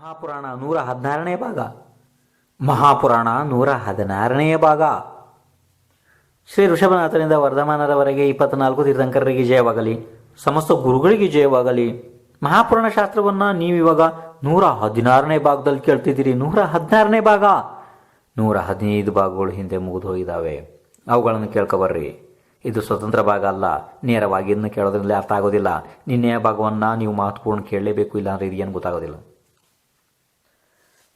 ಮಹಾಪುರಾಣ 116ನೇ ಭಾಗ. ಮಹಾಪುರಾಣ 116ನೇ ಭಾಗ. ಶ್ರೀ ಋಷಭನಾಥನಿಂದ ವರ್ಧಮಾನರವರೆಗೆ 24 ತೀರ್ಥಂಕರರಿಗೆ ಜಯವಾಗಲಿ, ಸಮಸ್ತ ಗುರುಗಳಿಗೆ ಜಯವಾಗಲಿ. ಮಹಾಪುರಾಣ ಶಾಸ್ತ್ರವನ್ನು ನೀವಿವಾಗ 116ನೇ ಭಾಗದಲ್ಲಿ ಕೇಳ್ತಿದ್ದೀರಿ. 116ನೇ ಭಾಗ. 115 ಭಾಗಗಳು ಹಿಂದೆ ಮುಗಿದು ಹೋಗಿದ್ದಾವೆ, ಅವುಗಳನ್ನು ಕೇಳ್ಕೊಬರ್ರಿ. ಇದು ಸ್ವತಂತ್ರ ಭಾಗ ಅಲ್ಲ, ನೇರವಾಗಿ ಇದನ್ನು ಕೇಳೋದ್ರಿಂದ ಅರ್ಥ ಆಗೋದಿಲ್ಲ. ನಿನ್ನೆಯ ಭಾಗವನ್ನು ನೀವು ಮಹತ್ವಪೂರ್ಣ ಕೇಳಲೇಬೇಕು, ಇಲ್ಲಾಂದ್ರೆ ಇದು ಏನು ಗೊತ್ತಾಗೋದಿಲ್ಲ.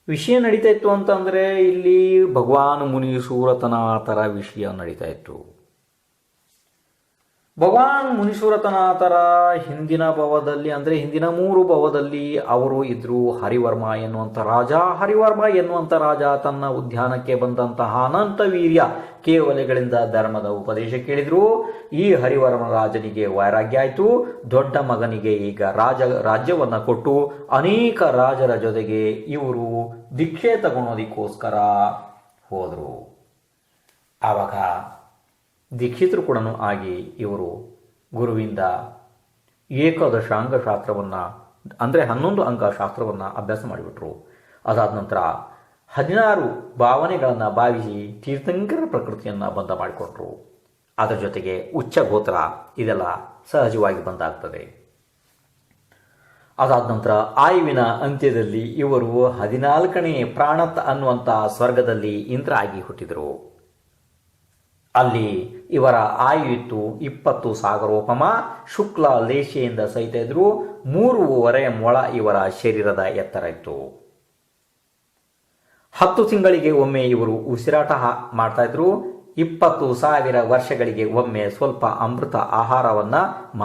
ವಿಷಯ ನಡೀತಾ ಇತ್ತು ಅಂತಂದರೆ ಇಲ್ಲಿ ಭಗವಾನ್ ಮುನಿ ಸೂರತನಾಥರ ವಿಷಯ ನಡೀತಾ ಇತ್ತು. ಭಗವಾನ್ ಮುನಿಸೂರತನಾಥರ ಹಿಂದಿನ ಭವದಲ್ಲಿ ಅಂದರೆ ಹಿಂದಿನ 3 ಭವದಲ್ಲಿ ಅವರು ಇದ್ರು. ಹರಿವರ್ಮ ಎನ್ನುವಂಥ ರಾಜ. ಹರಿವರ್ಮ ಎನ್ನುವಂಥ ರಾಜ ತನ್ನ ಉದ್ಯಾನಕ್ಕೆ ಬಂದಂತಹ ಅನಂತ ವೀರ್ಯ ಕೇವಲೆಗಳಿಂದ ಧರ್ಮದ ಉಪದೇಶ ಕೇಳಿದ್ರು. ಈ ಹರಿವರ್ಮ ರಾಜನಿಗೆ ವೈರಾಗ್ಯ ಆಯಿತು. ದೊಡ್ಡ ಮಗನಿಗೆ ಈಗ ರಾಜ್ಯವನ್ನು ಕೊಟ್ಟು ಅನೇಕ ರಾಜರ ಜೊತೆಗೆ ಇವರು ದೀಕ್ಷೆ ತಗೊಳೋದಕ್ಕೋಸ್ಕರ ಹೋದರು. ಆವಾಗ ದೀಕ್ಷಿತರು ಕೂಡ ಆಗಿ ಇವರು ಗುರುವಿಂದ ಏಕಾದಶಾಂಗ ಶಾಸ್ತ್ರವನ್ನು ಅಂದರೆ 11 ಅಂಗ ಶಾಸ್ತ್ರವನ್ನು ಅಭ್ಯಾಸ ಮಾಡಿಬಿಟ್ರು. ಅದಾದ ನಂತರ 16 ಭಾವನೆಗಳನ್ನು ಭಾವಿಸಿ ತೀರ್ಥಂಕರ ಪ್ರಕೃತಿಯನ್ನು ಬಂಧ ಮಾಡಿಕೊಟ್ರು. ಅದರ ಜೊತೆಗೆ ಉಚ್ಚ ಗೋತ್ರ ಇದೆಲ್ಲ ಸಹಜವಾಗಿ ಬಂದಾಗ್ತದೆ. ಅದಾದ ನಂತರ ಆಯುವಿನ ಅಂತ್ಯದಲ್ಲಿ ಇವರು 14ನೇ ಪ್ರಾಣತ್ ಅನ್ನುವಂಥ ಸ್ವರ್ಗದಲ್ಲಿ ಇಂದ್ರ ಆಗಿ ಹುಟ್ಟಿದರು. ಅಲ್ಲಿ ಇವರ ಆಯು ಇತ್ತು 20 ಸಾಗರೋಪಮ. ಶುಕ್ಲ ಲೇಷೆಯಿಂದ ಸಹಿತ ಇದ್ರು. 3.5 ಮೊಳ ಇವರ ಶರೀರದ ಎತ್ತರ ಇತ್ತು. 10 ತಿಂಗಳಿಗೆ ಒಮ್ಮೆ ಇವರು ಉಸಿರಾಟ ಮಾಡ್ತಾ ಇದ್ರು. 20,000 ವರ್ಷಗಳಿಗೆ ಒಮ್ಮೆ ಸ್ವಲ್ಪ ಅಮೃತ ಆಹಾರವನ್ನ,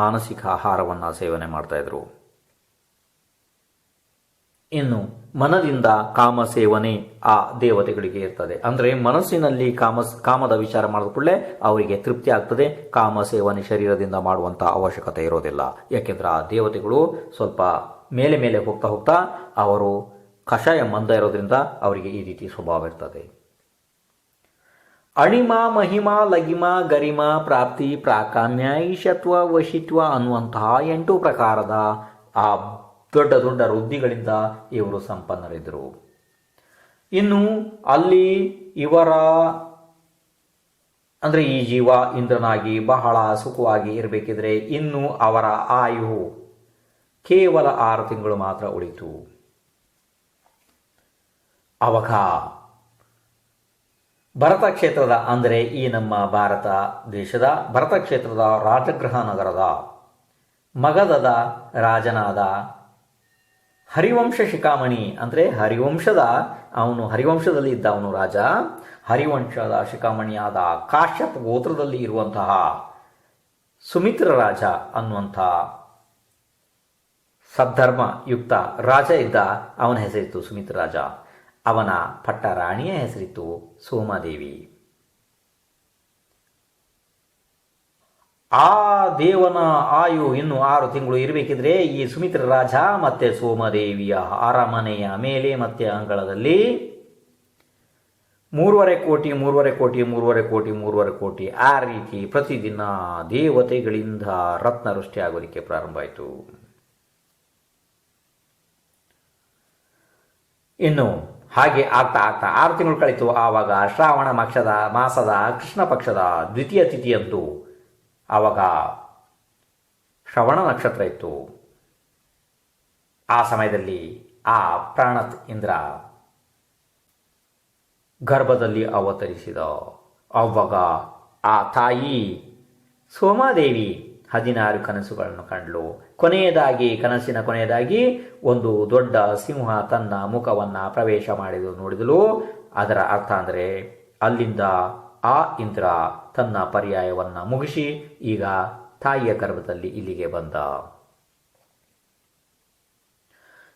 ಮಾನಸಿಕ ಆಹಾರವನ್ನ ಸೇವನೆ ಮಾಡ್ತಾ ಇದ್ರು. ಇನ್ನು ಮನದಿಂದ ಕಾಮ ಸೇವನೆ ಆ ದೇವತೆಗಳಿಗೆ ಇರ್ತದೆ. ಅಂದರೆ ಮನಸ್ಸಿನಲ್ಲಿ ಕಾಮದ ವಿಚಾರ ಮಾಡಿದ ಕೂಡಲೇ ಅವರಿಗೆ ತೃಪ್ತಿ ಆಗ್ತದೆ. ಕಾಮ ಸೇವನೆ ಶರೀರದಿಂದ ಮಾಡುವಂಥ ಅವಶ್ಯಕತೆ ಇರೋದಿಲ್ಲ. ಯಾಕೆಂದ್ರೆ ಆ ದೇವತೆಗಳು ಸ್ವಲ್ಪ ಮೇಲೆ ಮೇಲೆ ಹೋಗ್ತಾ ಹೋಗ್ತಾ ಅವರು ಕಷಾಯ ಮಂದ ಇರೋದ್ರಿಂದ ಅವರಿಗೆ ಈ ರೀತಿ ಸ್ವಭಾವ ಇರ್ತದೆ. ಅಣಿಮ ಮಹಿಮ ಲಗಿಮ ಗರಿಮ ಪ್ರಾಪ್ತಿ ಪ್ರಾಕಾಮ್ಯ ಈಶತ್ವ ವಶಿತ್ವ ಅನ್ನುವಂತಹ 8 ಪ್ರಕಾರದ ಆ ದೊಡ್ಡ ದೊಡ್ಡ ವೃದ್ಧಿಗಳಿಂದ ಇವರು ಸಂಪನ್ನರಿದ್ದರು. ಇನ್ನು ಅಲ್ಲಿ ಇವರ ಅಂದರೆ ಈ ಜೀವ ಇಂದ್ರನಾಗಿ ಬಹಳ ಸುಖವಾಗಿ ಇರಬೇಕಿದ್ರೆ ಇನ್ನು ಅವರ ಆಯು ಕೇವಲ 6 ತಿಂಗಳು ಮಾತ್ರ ಉಳಿತು. ಅವಾಗ ಭರತ ಕ್ಷೇತ್ರದ ಅಂದರೆ ಈ ನಮ್ಮ ಭಾರತ ದೇಶದ ಭರತ ಕ್ಷೇತ್ರದ ರಾಜಗೃಹ ನಗರದ ಮಗಧದ ರಾಜನಾದ ಹರಿವಂಶ ಶಿಖಾಮಣಿ ಅಂದರೆ ಹರಿವಂಶದಲ್ಲಿ ಇದ್ದ ಅವನು ರಾಜ. ಹರಿವಂಶದ ಶಿಖಾಮಣಿಯಾದ ಕಾಶ್ಯಪ ಗೋತ್ರದಲ್ಲಿ ಇರುವಂತಹ ಸುಮಿತ್ರ ರಾಜ ಅನ್ನುವಂಥ ಸದ್ಧರ್ಮ ಯುಕ್ತ ರಾಜ ಇದ್ದ. ಅವನ ಹೆಸರಿತ್ತು ಸುಮಿತ್ರ ರಾಜ. ಅವನ ಪಟ್ಟ ರಾಣಿಯ ಹೆಸರಿತ್ತು ಸೋಮಾದೇವಿ. ಆ ದೇವನ ಆಯು ಇನ್ನು 6 ತಿಂಗಳು ಇರಬೇಕಿದ್ರೆ ಈ ಸುಮಿತ್ರ ರಾಜ ಮತ್ತೆ ಸೋಮದೇವಿಯ ಅರಮನೆಯ ಮೇಲೆ ಮತ್ತೆ ಅಂಗಳದಲ್ಲಿ 3.5 ಕೋಟಿ ಆ ರೀತಿ ಪ್ರತಿದಿನ ದೇವತೆಗಳಿಂದ ರತ್ನವೃಷ್ಟಿ ಆಗೋದಕ್ಕೆ ಪ್ರಾರಂಭ ಆಯಿತು. ಇನ್ನು ಹಾಗೆ ಆಗ್ತಾ 6 ತಿಂಗಳು ಕಳಿತು. ಆವಾಗ ಶ್ರಾವಣ ಮಾಸದ ಕೃಷ್ಣ ಪಕ್ಷದ ದ್ವಿತೀಯ ತಿಥಿಯಂದು ಆವಾಗ ಶ್ರವಣ ನಕ್ಷತ್ರ ಇತ್ತು. ಆ ಸಮಯದಲ್ಲಿ ಆ ಪ್ರಾಣತ್ ಇಂದ್ರ ಗರ್ಭದಲ್ಲಿ ಅವತರಿಸಿದ. ಆವಾಗ ಆ ತಾಯಿ ಸೋಮಾದೇವಿ 16 ಕನಸುಗಳನ್ನು ಕಂಡಳು. ಕನಸಿನ ಕೊನೆಯದಾಗಿ ಒಂದು ದೊಡ್ಡ ಸಿಂಹ ತನ್ನ ಮುಖವನ್ನು ಪ್ರವೇಶ ನೋಡಿದಳು. ಅದರ ಅರ್ಥ ಅಂದರೆ ಅಲ್ಲಿಂದ ಆ ಇಂದ್ರ ತನ್ನ ಪರ್ಯಾಯವನ್ನು ಮುಗಿಸಿ ಈಗ ತಾಯಿಯ ಗರ್ಭದಲ್ಲಿ ಇಲ್ಲಿಗೆ ಬಂದ.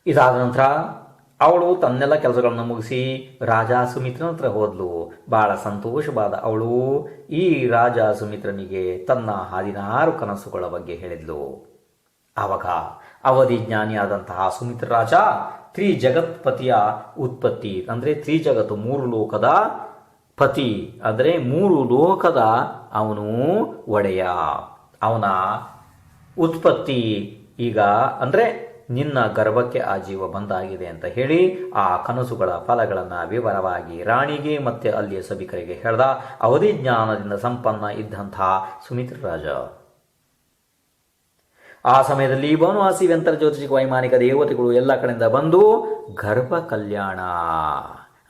ಇದಾದ ನಂತರ ಅವಳು ತನ್ನೆಲ್ಲ ಕೆಲಸಗಳನ್ನು ಮುಗಿಸಿ ರಾಜ ಸುಮಿತ್ರನ ಹತ್ರ ಹೋದ್ಲು. ಬಹಳ ಸಂತೋಷವಾದ ಅವಳು ಈ ರಾಜ ಸುಮಿತ್ರನಿಗೆ ತನ್ನ 16 ಕನಸುಗಳ ಬಗ್ಗೆ ಹೇಳಿದ್ಲು. ಆವಾಗ ಅವಧಿಜ್ಞಾನಿಯಾದಂತಹ ಸುಮಿತ್ರ ರಾಜ ತ್ರಿಜಗತ್ಪತಿಯ ಉತ್ಪತ್ತಿ ಅಂದರೆ ತ್ರಿಜಗತ್ತು 3 ಲೋಕದ ಪತಿ ಅಂದರೆ 3 ಲೋಕದ ಅವನು ಒಡೆಯ. ಅವನ ಉತ್ಪತ್ತಿ ಈಗ ಅಂದರೆ ನಿನ್ನ ಗರ್ಭಕ್ಕೆ ಆ ಜೀವ ಬಂದಾಗಿದೆ ಅಂತ ಹೇಳಿ ಆ ಕನಸುಗಳ ಫಲಗಳನ್ನು ವಿವರವಾಗಿ ರಾಣಿಗೆ ಮತ್ತೆ ಅಲ್ಲಿಯ ಸಭಿಕರಿಗೆ ಹೇಳ್ದ. ಅವಧಿ ಜ್ಞಾನದಿಂದ ಸಂಪನ್ನ ಇದ್ದಂತಹ ಸುಮಿತ್ರ ರಾಜ ಆ ಸಮಯದಲ್ಲಿ ಬನವಾಸಿ ವ್ಯಂತರ ಜ್ಯೋತಿಷಿಕ ವೈಮಾನಿಕ ದೇವತೆಗಳು ಎಲ್ಲ ಕಡೆಯಿಂದ ಬಂದು ಗರ್ಭ ಕಲ್ಯಾಣ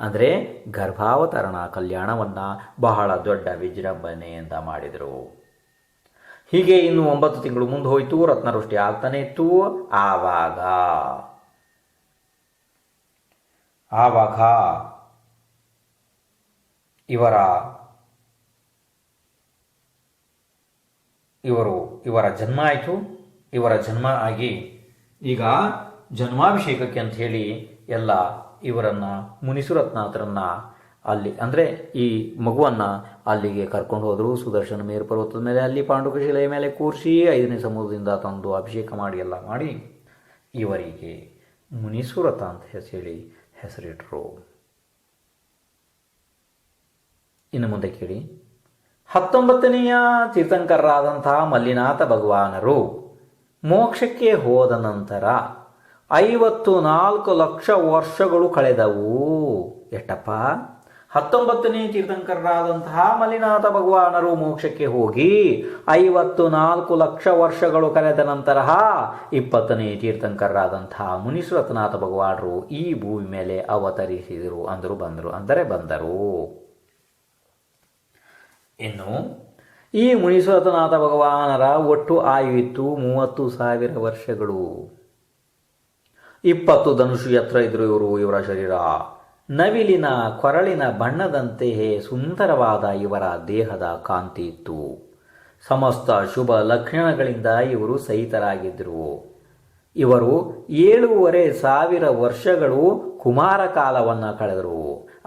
ಅಂದರೆ ಗರ್ಭಾವತರಣ ಕಲ್ಯಾಣವನ್ನು ಬಹಳ ದೊಡ್ಡ ವಿಜೃಂಭಣೆಯಿಂದ ಮಾಡಿದರು. ಹೀಗೆ ಇನ್ನು 9 ತಿಂಗಳು ಮುಂದೆ ಹೋಯಿತು. ರತ್ನವೃಷ್ಟಿ ಆಗ್ತಾನೆ ಇತ್ತು. ಆವಾಗ ಇವರ ಜನ್ಮ ಆಯಿತು. ಇವರ ಜನ್ಮ ಆಗಿ ಈಗ ಜನ್ಮಾಭಿಷೇಕಕ್ಕೆ ಅಂತ ಹೇಳಿ ಎಲ್ಲ ಇವರನ್ನು ಮುನಿಸುರತ್ನಾಥರನ್ನ ಅಲ್ಲಿ ಅಂದರೆ ಈ ಮಗುವನ್ನು ಅಲ್ಲಿಗೆ ಕರ್ಕೊಂಡು ಹೋದರು. ಸುದರ್ಶನ ಮೇರು ಪರ್ವತದ ಮೇಲೆ ಅಲ್ಲಿ ಪಾಂಡುಕ ಶಿಲೆಯ ಮೇಲೆ ಕೂರಿಸಿ 5ನೇ ಸಮುದ್ರದಿಂದ ತಂದು ಅಭಿಷೇಕ ಮಾಡಿ ಎಲ್ಲ ಮಾಡಿ ಇವರಿಗೆ ಮುನಿಸುರಥ ಅಂತ ಹೇಳಿ ಹೆಸರಿಟ್ಟರು. ಇನ್ನು ಮುಂದೆ ಕೇಳಿ. 19ನೆಯ ತೀರ್ಥಂಕರರಾದಂತಹ ಮಲ್ಲಿನಾಥ ಭಗವಾನರು ಮೋಕ್ಷಕ್ಕೆ ಹೋದ ನಂತರ 54 ಲಕ್ಷ ವರ್ಷಗಳು ಕಳೆದವು. ಎಷ್ಟಪ್ಪ? 19ನೇ ತೀರ್ಥಂಕರರಾದಂತಹ ಮಲ್ಲಿನಾಥ ಭಗವಾನರು ಮೋಕ್ಷಕ್ಕೆ ಹೋಗಿ 54 ಲಕ್ಷ ವರ್ಷಗಳು ಕಳೆದ ನಂತರ 20ನೇ ತೀರ್ಥಂಕರರಾದಂತಹ ಮುನಿಸುರತ್ನಾಥ ಭಗವಾನರು ಈ ಭೂಮಿ ಮೇಲೆ ಅವತರಿಸಿದರು. ಬಂದರು. ಇನ್ನು ಈ ಮುನಿಸುರತ್ನಾಥ ಭಗವಾನರ ಒಟ್ಟು ಆಯುವಿತ್ತು 30,000 ವರ್ಷಗಳು. 20 ಧನುಷು ಎತ್ತರ ಇದ್ರು ಇವರ ಶರೀರ. ನವಿಲಿನ ಕೊರಳಿನ ಬಣ್ಣದಂತೆಯೇ ಸುಂದರವಾದ ಇವರ ದೇಹದ ಕಾಂತಿ ಇತ್ತು. ಸಮಸ್ತ ಶುಭ ಲಕ್ಷಣಗಳಿಂದ ಇವರು ಸಹಿತರಾಗಿದ್ದರು. ಇವರು 7,500 ವರ್ಷಗಳು ಕುಮಾರ ಕಾಲವನ್ನು ಕಳೆದರು.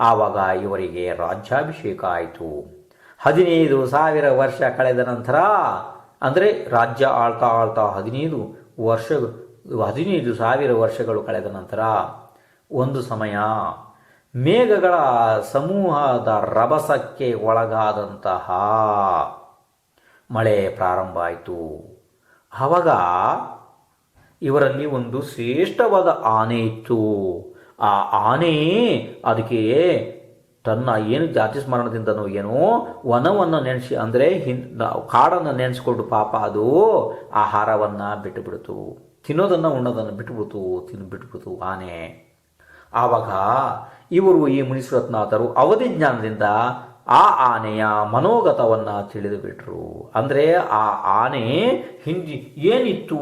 ಆವಾಗ ಇವರಿಗೆ ರಾಜ್ಯಾಭಿಷೇಕ ಆಯಿತು. 15,000 ವರ್ಷ ಕಳೆದ ನಂತರ ಅಂದರೆ ರಾಜ್ಯ ಆಳ್ತಾ 15,000 ವರ್ಷಗಳು ಕಳೆದ ನಂತರ ಒಂದು ಸಮಯ ಮೇಘಗಳ ಸಮೂಹದ ರಭಸಕ್ಕೆ ಒಳಗಾದಂತಹ ಮಳೆ ಪ್ರಾರಂಭ ಆಯಿತು. ಆವಾಗ ಇವರಲ್ಲಿ ಒಂದು ಶ್ರೇಷ್ಠವಾದ ಆನೆ ಇತ್ತು. ಆ ಆನೆ ಅದಕ್ಕೆ ತನ್ನ ಏನು ಜಾತಿ ಸ್ಮರಣದಿಂದನೋ ಏನೋ ವನವನ್ನು ನೆನೆಸಿ ಅಂದರೆ ಕಾಡನ್ನು ನೆನೆಸ್ಕೊಂಡು ಪಾಪ ಅದು ಆಹಾರವನ್ನು ಬಿಟ್ಟುಬಿಡ್ತು. ತಿನ್ನೋದನ್ನು ಉಣ್ಣೋದನ್ನು ಬಿಟ್ಟುಬಿಡ್ತು ಆನೆ. ಆವಾಗ ಇವರು ಈ ಮುನಿಸುರತ್ನಾಥರು ಅವಧಿ ಜ್ಞಾನದಿಂದ ಆ ಆನೆಯ ಮನೋಗತವನ್ನು ತಿಳಿದು ಬಿಟ್ರು. ಅಂದರೆ ಆ ಆನೆ ಹಿಂದಿ ಏನಿತ್ತು,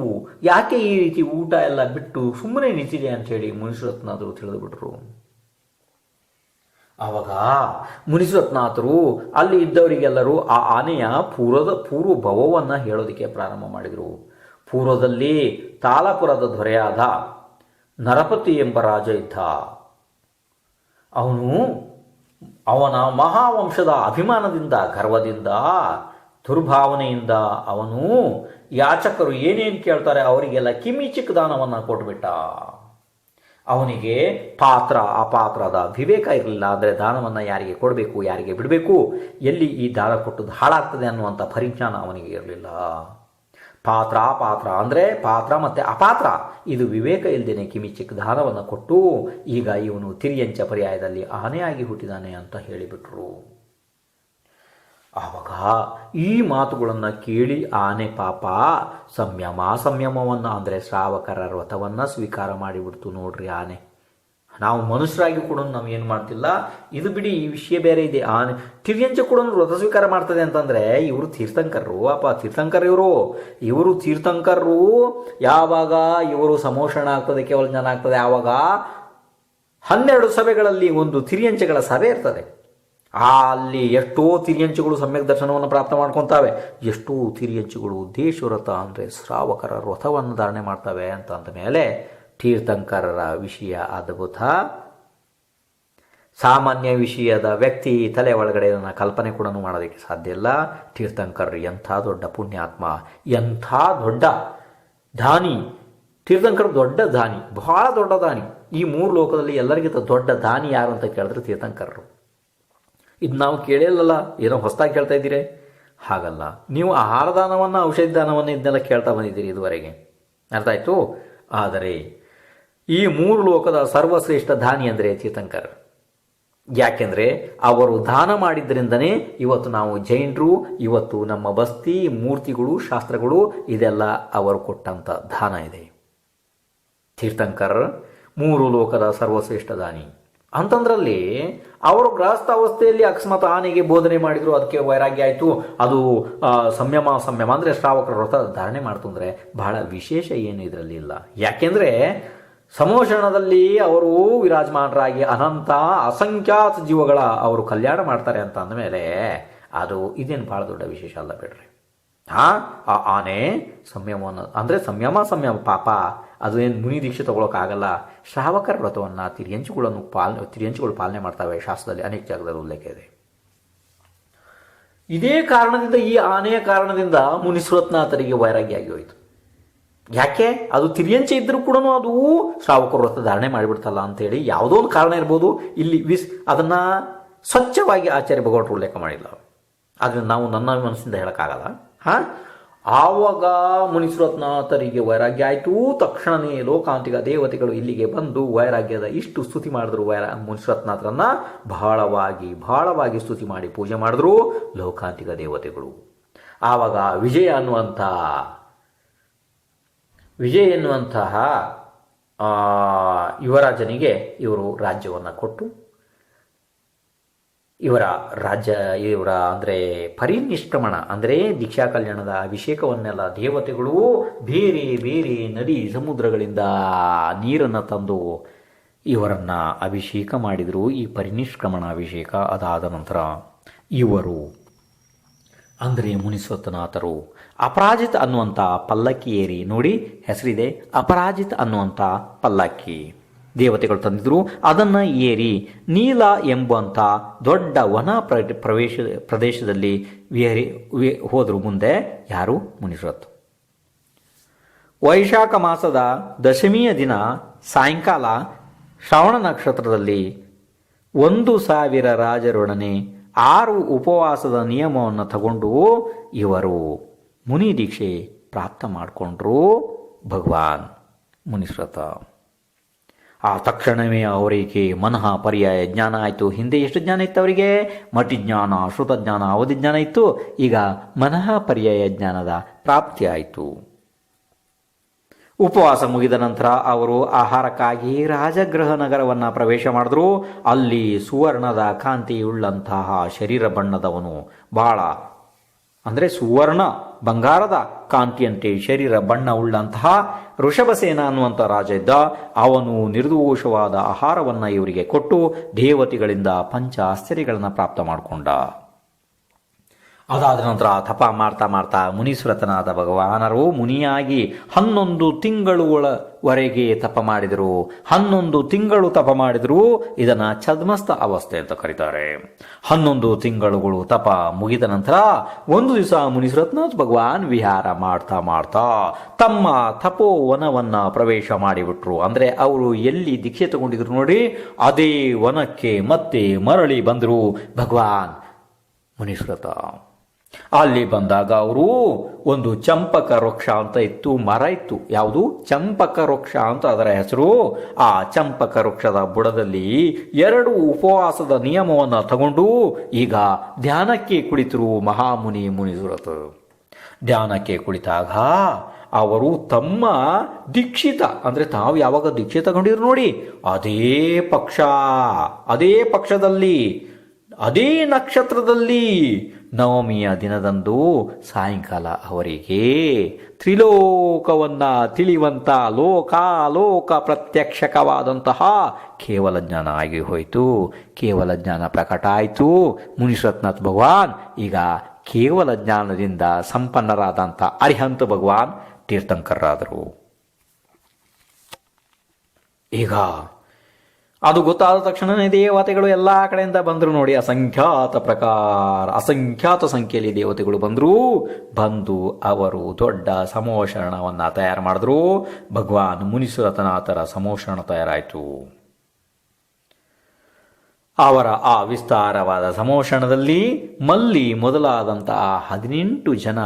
ಯಾಕೆ ಈ ರೀತಿ ಊಟ ಎಲ್ಲ ಬಿಟ್ಟು ಸುಮ್ಮನೆ ನಿಂತಿದೆ ಅಂಥೇಳಿ ಮುನಿಸುರತ್ನಾಥರು ತಿಳಿದು ಬಿಟ್ರು. ಆವಾಗ ಮುನಿಸುರತ್ನಾಥರು ಅಲ್ಲಿ ಇದ್ದವರಿಗೆಲ್ಲರೂ ಆ ಆನೆಯ ಪೂರ್ವ ಭವವನ್ನು ಹೇಳೋದಕ್ಕೆ ಪ್ರಾರಂಭ ಮಾಡಿದರು. ಪೂರ್ವದಲ್ಲಿ ತಾಲಪುರದ ದೊರೆಯಾದ ನರಪತಿ ಎಂಬ ರಾಜ ಇದ್ದ. ಅವನ ಮಹಾವಂಶದ ಅಭಿಮಾನದಿಂದ, ಗರ್ವದಿಂದ, ದುರ್ಭಾವನೆಯಿಂದ ಅವನು ಯಾಚಕರು ಏನೇನು ಕೇಳ್ತಾರೆ ಅವರಿಗೆಲ್ಲ ಕಿಮಿಚಿಕ್ ದಾನವನ್ನು ಕೊಟ್ಬಿಟ್ಟ. ಅವನಿಗೆ ಪಾತ್ರ ಅಪಾತ್ರದ ವಿವೇಕ ಇರಲಿಲ್ಲ. ಅಂದರೆ ದಾನವನ್ನು ಯಾರಿಗೆ ಕೊಡಬೇಕು, ಯಾರಿಗೆ ಬಿಡಬೇಕು, ಎಲ್ಲಿ ಈ ದಾನ ಕೊಟ್ಟದ್ದು ಹಾಳಾಗ್ತದೆ ಅನ್ನುವಂಥ ಪರಿಜ್ಞಾನ ಅವನಿಗೆ ಇರಲಿಲ್ಲ. ಪಾತ್ರ ಅಪಾತ್ರ ಅಂದರೆ ಪಾತ್ರ ಮತ್ತು ಅಪಾತ್ರ ಇದು ವಿವೇಕ ಇಲ್ಲದೇನೆ ಕಿಮಿಚಿಕ್ ದಾನವನ್ನು ಕೊಟ್ಟು ಈಗ ಇವನು ತಿರಿಯಂಚ ಪರ್ಯಾಯದಲ್ಲಿ ಆನೆಯಾಗಿ ಹುಟ್ಟಿದಾನೆ ಅಂತ ಹೇಳಿಬಿಟ್ರು. ಆವಾಗ ಈ ಮಾತುಗಳನ್ನು ಕೇಳಿ ಆನೆ ಪಾಪ ಸಂಯಮವನ್ನು ಅಂದರೆ ಶ್ರಾವಕರ ವ್ರತವನ್ನು ಸ್ವೀಕಾರ ಮಾಡಿಬಿಡ್ತು. ನೋಡ್ರಿ ಆನೆ, ನಾವು ಮನುಷ್ಯರಾಗಿ ಕೂಡ ನಾವು ಏನು ಮಾಡ್ತಿಲ್ಲ. ಇದು ಬಿಡಿ, ಈ ವಿಷಯ ಬೇರೆ ಇದೆ. ಆನೆ ತಿರ್ಯಂಚ ಕೂಡ ವ್ರತ ಸ್ವೀಕಾರ ಮಾಡ್ತದೆ ಅಂತಂದರೆ ಇವರು ತೀರ್ಥಂಕರರು. ಇವರು ತೀರ್ಥಂಕರರು. ಯಾವಾಗ ಇವರು ಸಮೋಷಣ ಆಗ್ತದೆ, ಕೇವಲ ಜ್ಞಾನ ಆಗ್ತದೆ, ಆವಾಗ 12 ಸಭೆಗಳಲ್ಲಿ ಒಂದು ತಿರಿಯಂಚಗಳ ಸಭೆ ಇರ್ತದೆ. ಅಲ್ಲಿ ಎಷ್ಟೋ ತಿರಿಯಂಚುಗಳು ಸಮ್ಯಕ್ ದರ್ಶನವನ್ನು ಪ್ರಾಪ್ತ ಮಾಡ್ಕೊತಾವೆ. ಎಷ್ಟೋ ತಿರಿಯಂಚುಗಳು ದೇಶವ್ರತ ಅಂದರೆ ಶ್ರಾವಕರ ವ್ರತವನ್ನು ಧಾರಣೆ ಮಾಡ್ತವೆ ಅಂತ ಮೇಲೆ ತೀರ್ಥಂಕರರ ವಿಷಯ ಅದ್ಭುತ. ಸಾಮಾನ್ಯ ವಿಷಯದ ವ್ಯಕ್ತಿ ತಲೆ ಒಳಗಡೆ ಇದನ್ನು ಕಲ್ಪನೆ ಕೂಡ ಮಾಡೋದಕ್ಕೆ ಸಾಧ್ಯ ಇಲ್ಲ. ತೀರ್ಥಂಕರರು ಎಂಥ ದೊಡ್ಡ ಪುಣ್ಯಾತ್ಮ, ಎಂಥ ದೊಡ್ಡ ದಾನಿ. ತೀರ್ಥಂಕರ ದೊಡ್ಡ ದಾನಿ, ಬಹಳ ದೊಡ್ಡ ದಾನಿ. ಈ 3 ಲೋಕದಲ್ಲಿ ಎಲ್ಲರಿಗಿಂತ ದೊಡ್ಡ ದಾನಿ ಯಾರು ಅಂತ ಕೇಳಿದ್ರೆ ತೀರ್ಥಂಕರರು. ಇದು ನಾವು ಕೇಳಿಲ್ಲಲ್ಲ, ಏನೋ ಹೊಸದಾಗಿ ಕೇಳ್ತಾ ಇದ್ದೀರಿ. ಹಾಗಲ್ಲ, ನೀವು ಆಹಾರ ದಾನವನ್ನು, ಔಷಧಿ ದಾನವನ್ನು ಇದನ್ನೆಲ್ಲ ಕೇಳ್ತಾ ಬಂದಿದ್ದೀರಿ ಇದುವರೆಗೆ. ಅರ್ಥ ಆಯಿತು? ಆದರೆ ಈ ಮೂರು ಲೋಕದ ಸರ್ವಶ್ರೇಷ್ಠ ದಾನಿ ಅಂದರೆ ತೀರ್ಥಂಕರ್. ಯಾಕೆಂದರೆ ಅವರು ದಾನ ಮಾಡಿದ್ದರಿಂದನೇ ಇವತ್ತು ನಾವು ಜೈನರು, ಇವತ್ತು ನಮ್ಮ ಬಸ್ತಿ ಮೂರ್ತಿಗಳು, ಶಾಸ್ತ್ರಗಳು ಇದೆಲ್ಲ ಅವರು ಕೊಟ್ಟಂಥ ದಾನ ಇದೆ. ತೀರ್ಥಂಕರ್ ಮೂರು ಲೋಕದ ಸರ್ವಶ್ರೇಷ್ಠ ದಾನಿ ಅಂತಂದ್ರಲ್ಲಿ ಅವರು ಗೃಹಸ್ಥಾವಸ್ಥೆಯಲ್ಲಿ ಅಕಸ್ಮಾತ್ ಆನೆಗೆ ಬೋಧನೆ ಮಾಡಿದ್ರು, ಅದಕ್ಕೆ ವೈರಾಗ್ಯ ಆಯಿತು, ಅದು ಸಂಯಮ ಅಂದರೆ ಶ್ರಾವಕರ ವ್ರತ ಧಾರಣೆ ಮಾಡ್ತು ಅಂದರೆ ಬಹಳ ವಿಶೇಷ ಏನು ಇದರಲ್ಲಿ ಇಲ್ಲ. ಯಾಕೆಂದರೆ ಸಮೋಷಣದಲ್ಲಿ ಅವರು ವಿರಾಜಮಾನರಾಗಿ ಅನಂತ ಅಸಂಖ್ಯಾತ ಜೀವಗಳ ಅವರು ಕಲ್ಯಾಣ ಮಾಡ್ತಾರೆ ಅಂತ ಅಂದಮೇಲೆ ಅದು ಇದೇನು ಭಾಳ ದೊಡ್ಡ ವಿಶೇಷ ಅಲ್ಲ ಬಿಡ್ರಿ. ಆ ಆನೆ ಸಂಯಮವನ್ನು ಅಂದರೆ ಸಂಯಮ ಪಾಪ ಅದು ಏನು ಮುನಿ ದೀಕ್ಷೆ ತಗೊಳಕ್ಕಾಗಲ್ಲ. ಶ್ರಾವಕರ ವ್ರತವನ್ನು ತಿರಿಯಂಚುಗಳು ಪಾಲನೆ ಮಾಡ್ತವೆ. ಶಾಸ್ತ್ರದಲ್ಲಿ ಅನೇಕ ಜಾಗದಲ್ಲಿ ಉಲ್ಲೇಖ ಇದೆ. ಇದೇ ಕಾರಣದಿಂದ ಈ ಆನೆಯ ಕಾರಣದಿಂದ ಮುನಿಸೃತ್ನಾಥರಿಗೆ ವೈರಾಗ್ಯ ಆಗಿ ಹೋಯಿತು. ಯಾಕೆ? ಅದು ತಿರಿಯಂಚೆ ಇದ್ದರೂ ಕೂಡ ಅದು ಶ್ರಾವಕರ ವ್ರತ ಧಾರಣೆ ಮಾಡಿಬಿಡ್ತಲ್ಲ ಅಂತೇಳಿ ಯಾವುದೋ ಒಂದು ಕಾರಣ ಇರ್ಬೋದು. ಇಲ್ಲಿ ಅದನ್ನು ಸ್ವಚ್ಛವಾಗಿ ಆಚಾರ್ಯ ಭಗವಂತರು ಉಲ್ಲೇಖ ಮಾಡಿಲ್ಲ. ಆದರೆ ನಾವು ನನ್ನ ಮನಸ್ಸಿಂದ ಹೇಳೋಕ್ಕಾಗಲ್ಲ. ಆವಾಗ ಮುನಿಸೃತ್ನಾಥರಿಗೆ ವೈರಾಗ್ಯ ಆಯಿತು. ತಕ್ಷಣವೇ ಲೋಕಾಂತಿಕ ದೇವತೆಗಳು ಇಲ್ಲಿಗೆ ಬಂದು ವೈರಾಗ್ಯದ ಇಷ್ಟು ಸ್ತುತಿ ಮಾಡಿದ್ರು. ಮುನಿಸೃತ್ನಾಥರನ್ನ ಬಹಳವಾಗಿ ಸ್ತುತಿ ಮಾಡಿ ಪೂಜೆ ಮಾಡಿದ್ರು ಲೋಕಾಂತಿಕ ದೇವತೆಗಳು. ಆವಾಗ ವಿಜಯ ಎನ್ನುವಂತಹ ಯುವರಾಜನಿಗೆ ಇವರು ರಾಜ್ಯವನ್ನು ಕೊಟ್ಟು ಇವರ ಅಂದರೆ ಪರಿನಿಷ್ಕ್ರಮಣ ಅಂದರೆ ದೀಕ್ಷಾ ಕಲ್ಯಾಣದ ಅಭಿಷೇಕವನ್ನೆಲ್ಲ ದೇವತೆಗಳು ಬೇರೆ ಬೇರೆ ನದಿ ಸಮುದ್ರಗಳಿಂದ ನೀರನ್ನು ತಂದು ಇವರನ್ನು ಅಭಿಷೇಕ ಮಾಡಿದರು. ಈ ಪರಿನಿಷ್ಕ್ರಮಣ ಅಭಿಷೇಕ ಅದಾದ ನಂತರ ಇವರು ಅಂದರೆ ಮುನಿಸೃತ್ನಾಥರು ಅಪರಾಜಿತ್ ಅನ್ನುವಂಥ ಪಲ್ಲಕ್ಕಿ ಏರಿ, ನೋಡಿ ಹೆಸರಿದೆ, ಅಪರಾಜಿತ್ ಅನ್ನುವಂಥ ಪಲ್ಲಕ್ಕಿ ದೇವತೆಗಳು ತಂದಿದ್ರು. ಅದನ್ನು ಏರಿ ನೀಲ ಎಂಬುವಂಥ ದೊಡ್ಡ ವನ ಪ್ರದೇಶದಲ್ಲಿ ಹೋದರು. ಮುಂದೆ ಯಾರು? ಮುನಿಸೃತ್. ವೈಶಾಖ ಮಾಸದ ದಶಮಿಯ ದಿನ ಸಾಯಂಕಾಲ ಶ್ರವಣ ನಕ್ಷತ್ರದಲ್ಲಿ 1,000 ರಾಜರೊಡನೆ 6 ಉಪವಾಸದ ನಿಯಮವನ್ನು ತಗೊಂಡು ಇವರು ಮುನಿ ದೀಕ್ಷೆ ಪ್ರಾಪ್ತ ಮಾಡಿಕೊಂಡ್ರು ಭಗವಾನ್ ಮುನಿಸೃತ. ಆ ತಕ್ಷಣವೇ ಅವರಿಗೆ ಮನಃ ಪರ್ಯಾಯ ಜ್ಞಾನ ಆಯಿತು. ಹಿಂದೆ ಎಷ್ಟು ಜ್ಞಾನ ಇತ್ತು ಅವರಿಗೆ? ಮಟಿ ಜ್ಞಾನ, ಶ್ರುತ ಜ್ಞಾನ, ಅವಧಿ ಜ್ಞಾನ ಇತ್ತು. ಈಗ ಮನಃ ಪರ್ಯಾಯ ಜ್ಞಾನದ ಪ್ರಾಪ್ತಿ ಆಯಿತು. ಉಪವಾಸ ಮುಗಿದ ನಂತರ ಅವರು ಆಹಾರಕ್ಕಾಗಿ ರಾಜಗೃಹ ನಗರವನ್ನು ಪ್ರವೇಶ ಮಾಡಿದ್ರು. ಅಲ್ಲಿ ಸುವರ್ಣದ ಕಾಂತಿಯುಳ್ಳಂತಹ ಶರೀರ ಬಣ್ಣದವನು, ಬಹಳ ಅಂದರೆ ಸುವರ್ಣ ಬಂಗಾರದ ಕಾಂತಿಯಂತೆ ಶರೀರ ಬಣ್ಣ ಉಳ್ಳಂತಹ ಋಷಭಸೇನ ಅನ್ನುವಂಥ ರಾಜ ಇದ್ದ. ಅವನು ನಿರ್ದೋಷವಾದ ಆಹಾರವನ್ನು ಇವರಿಗೆ ಕೊಟ್ಟು ದೇವತೆಗಳಿಂದ ಪಂಚ ಆಶ್ಚರ್ಯಗಳನ್ನು ಪ್ರಾಪ್ತ ಮಾಡಿಕೊಂಡ. ಅದಾದ ನಂತರ ತಪ ಮಾಡ್ತಾ ಮುನಿಸೃತನಾದ ಭಗವಾನರು ಮುನಿಯಾಗಿ 11 ತಿಂಗಳುವರೆಗೆ ತಪ ಮಾಡಿದರು. 11 ತಿಂಗಳು ತಪ ಮಾಡಿದರು. ಇದನ್ನು ಛದ್ಮಸ್ಥ ಅವಸ್ಥೆ ಅಂತ ಕರೀತಾರೆ. 11 ತಿಂಗಳುಗಳು ತಪ ಮುಗಿದ ನಂತರ ಒಂದು ದಿವಸ ಮುನಿಸೃತನಾಥ ಭಗವಾನ್ ವಿಹಾರ ಮಾಡ್ತಾ ತಮ್ಮ ತಪೋವನವನ್ನು ಪ್ರವೇಶ ಮಾಡಿಬಿಟ್ರು. ಅಂದರೆ ಅವರು ಎಲ್ಲಿ ದೀಕ್ಷೆ ತಗೊಂಡಿದ್ರು ನೋಡಿ, ಅದೇ ವನಕ್ಕೆ ಮತ್ತೆ ಮರಳಿ ಬಂದರು ಭಗವಾನ್ ಮುನಿಸೃತ. ಅಲ್ಲಿ ಬಂದಾಗ ಅವರು ಒಂದು ಚಂಪಕ ವೃಕ್ಷ ಅಂತ ಇತ್ತು, ಮರ ಇತ್ತು. ಯಾವುದು? ಚಂಪಕ ವೃಕ್ಷ ಅಂತ ಅದರ ಹೆಸರು. ಆ ಚಂಪಕ ವೃಕ್ಷದ ಬುಡದಲ್ಲಿ 2 ಉಪವಾಸದ ನಿಯಮವನ್ನು ತಗೊಂಡು ಈಗ ಧ್ಯಾನಕ್ಕೆ ಕುಳಿತರು ಮಹಾಮುನಿ ಮುನಿಸೃತ. ಧ್ಯಾನಕ್ಕೆ ಕುಳಿತಾಗ ಅವರು ತಮ್ಮ ದೀಕ್ಷಿತ ಅಂದರೆ ತಾವು ಯಾವಾಗ ದೀಕ್ಷೆ ತಗೊಂಡಿದ್ರು ನೋಡಿ, ಅದೇ ಪಕ್ಷದಲ್ಲಿ ಅದೇ ನಕ್ಷತ್ರದಲ್ಲಿ ನವಮಿಯ ದಿನದಂದು ಸಾಯಂಕಾಲ ಅವರಿಗೆ ತ್ರಿಲೋಕವನ್ನ ತಿಳಿಯುವಂಥ ಲೋಕ ಪ್ರತ್ಯಕ್ಷಕವಾದಂತಹ ಕೇವಲ ಜ್ಞಾನ ಆಗಿ ಹೋಯಿತು. ಕೇವಲ ಜ್ಞಾನ ಪ್ರಕಟ ಆಯಿತು. ಮುನಿಸೃತನಾಥ ಭಗವಾನ್ ಈಗ ಕೇವಲ ಜ್ಞಾನದಿಂದ ಸಂಪನ್ನರಾದಂಥ ಅರಿಹಂತ ಭಗವಾನ್ ತೀರ್ಥಂಕರರಾದರು. ಈಗ ಅದು ಗೊತ್ತಾದ ತಕ್ಷಣವೇ ದೇವತೆಗಳು ಎಲ್ಲ ಕಡೆಯಿಂದ ಬಂದರು ನೋಡಿ. ಅಸಂಖ್ಯಾತ ಸಂಖ್ಯೆಯಲ್ಲಿ ದೇವತೆಗಳು ಬಂದು ಅವರು ದೊಡ್ಡ ಸಮೋಷಣವನ್ನು ತಯಾರು ಮಾಡಿದ್ರು. ಭಗವಾನ್ ಮುನಿಸೃತನಾಥರ ಸಮೋಷಣ ತಯಾರಾಯಿತು. ಅವರ ಆ ವಿಸ್ತಾರವಾದ ಸಂಭಾಷಣದಲ್ಲಿ ಮಲ್ಲಿ ಮೊದಲಾದಂತಹ 18 ಜನ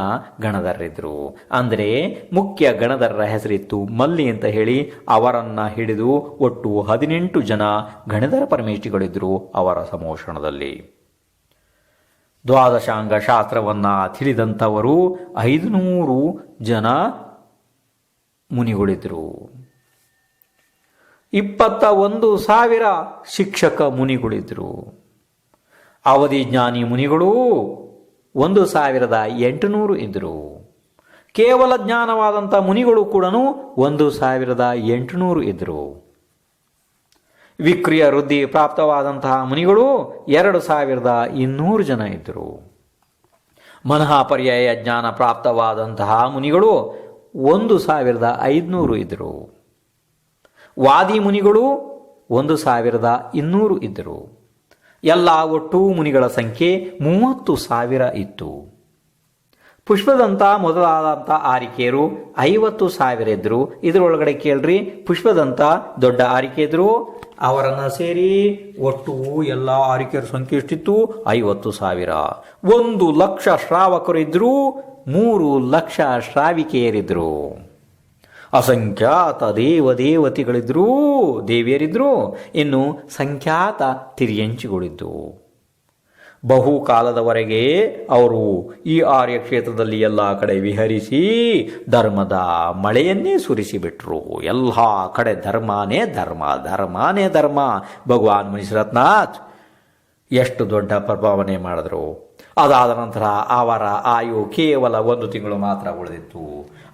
ಗಣಧರರಿದ್ರು. ಅಂದರೆ ಮುಖ್ಯ ಗಣಧರರ ಹೆಸರಿತ್ತು ಮಲ್ಲಿ ಅಂತ ಹೇಳಿ ಅವರನ್ನ ಹಿಡಿದು ಒಟ್ಟು 18 ಜನ ಗಣಧರ ಪರಮೇಷ್ಠಿಗಳಿದ್ರು ಅವರ ಸಂಭಾಷಣದಲ್ಲಿ. ದ್ವಾದಶಾಂಗ ಶಾಸ್ತ್ರವನ್ನ ತಿಳಿದಂಥವರು 500 ಜನ ಮುನಿಗಳಿದ್ರು. 21,000 ಶಿಕ್ಷಕ ಮುನಿಗಳಿದ್ರು. ಅವಧಿ ಜ್ಞಾನಿ ಮುನಿಗಳು 1,800 ಇದ್ರು. ಕೇವಲ ಜ್ಞಾನವಾದಂಥ ಮುನಿಗಳು ಕೂಡ 1,800 ಇದ್ರು. ವಿಕ್ರಿಯ ವೃದ್ಧಿ ಪ್ರಾಪ್ತವಾದಂತಹ ಮುನಿಗಳು 2,200 ಜನ ಇದ್ದರು. ಮನಃಪರ್ಯಾಯ ಜ್ಞಾನ ಪ್ರಾಪ್ತವಾದಂತಹ ಮುನಿಗಳು 1,500 ಇದ್ದರು. ವಾದಿ ಮುನಿಗಳು 1,200 ಇದ್ದರು. ಎಲ್ಲ ಒಟ್ಟು ಮುನಿಗಳ ಸಂಖ್ಯೆ 30,000 ಇತ್ತು. ಪುಷ್ಪದಂತ ಮೊದಲಾದಂಥ ಆರಿಕೆಯರು 50,000 ಇದ್ರು. ಇದರೊಳಗಡೆ ಕೇಳ್ರಿ, ಪುಷ್ಪದಂತ ದೊಡ್ಡ ಆರಿಕೆ ಇದ್ರು, ಅವರನ್ನ ಸೇರಿ ಒಟ್ಟು ಎಲ್ಲ ಆರಿಕೆಯರ ಸಂಖ್ಯೆ ಎಷ್ಟಿತ್ತು? 50,000. 1,00,000 ಶ್ರಾವಕರು ಇದ್ರು, 3,00,000 ಶ್ರಾವಿಕೆಯರಿದ್ರು. ಅಸಂಖ್ಯಾತ ದೇವತೆಗಳಿದ್ರು, ದೇವಿಯರಿದ್ರು. ಇನ್ನು ಸಂಖ್ಯಾತ ತಿರಿಯಂಚಿಗಳಿದ್ದು. ಬಹುಕಾಲದವರೆಗೆ ಅವರು ಈ ಆರ್ಯ ಕ್ಷೇತ್ರದಲ್ಲಿ ಎಲ್ಲ ಕಡೆ ವಿಹರಿಸಿ ಧರ್ಮದ ಮಳೆಯನ್ನೇ ಸುರಿಸಿಬಿಟ್ರು. ಎಲ್ಲ ಕಡೆ ಧರ್ಮನೇ ಧರ್ಮ, ಧರ್ಮನೇ ಧರ್ಮ. ಭಗವಾನ್ ಮುನಿಶ್ರತ್ನಾಥ್ ಎಷ್ಟು ದೊಡ್ಡ ಪ್ರಭಾವನೆ ಮಾಡಿದ್ರು. ಅದಾದ ನಂತರ ಅವರ ಆಯು ಕೇವಲ 1 ತಿಂಗಳು ಮಾತ್ರ ಉಳಿದಿತ್ತು.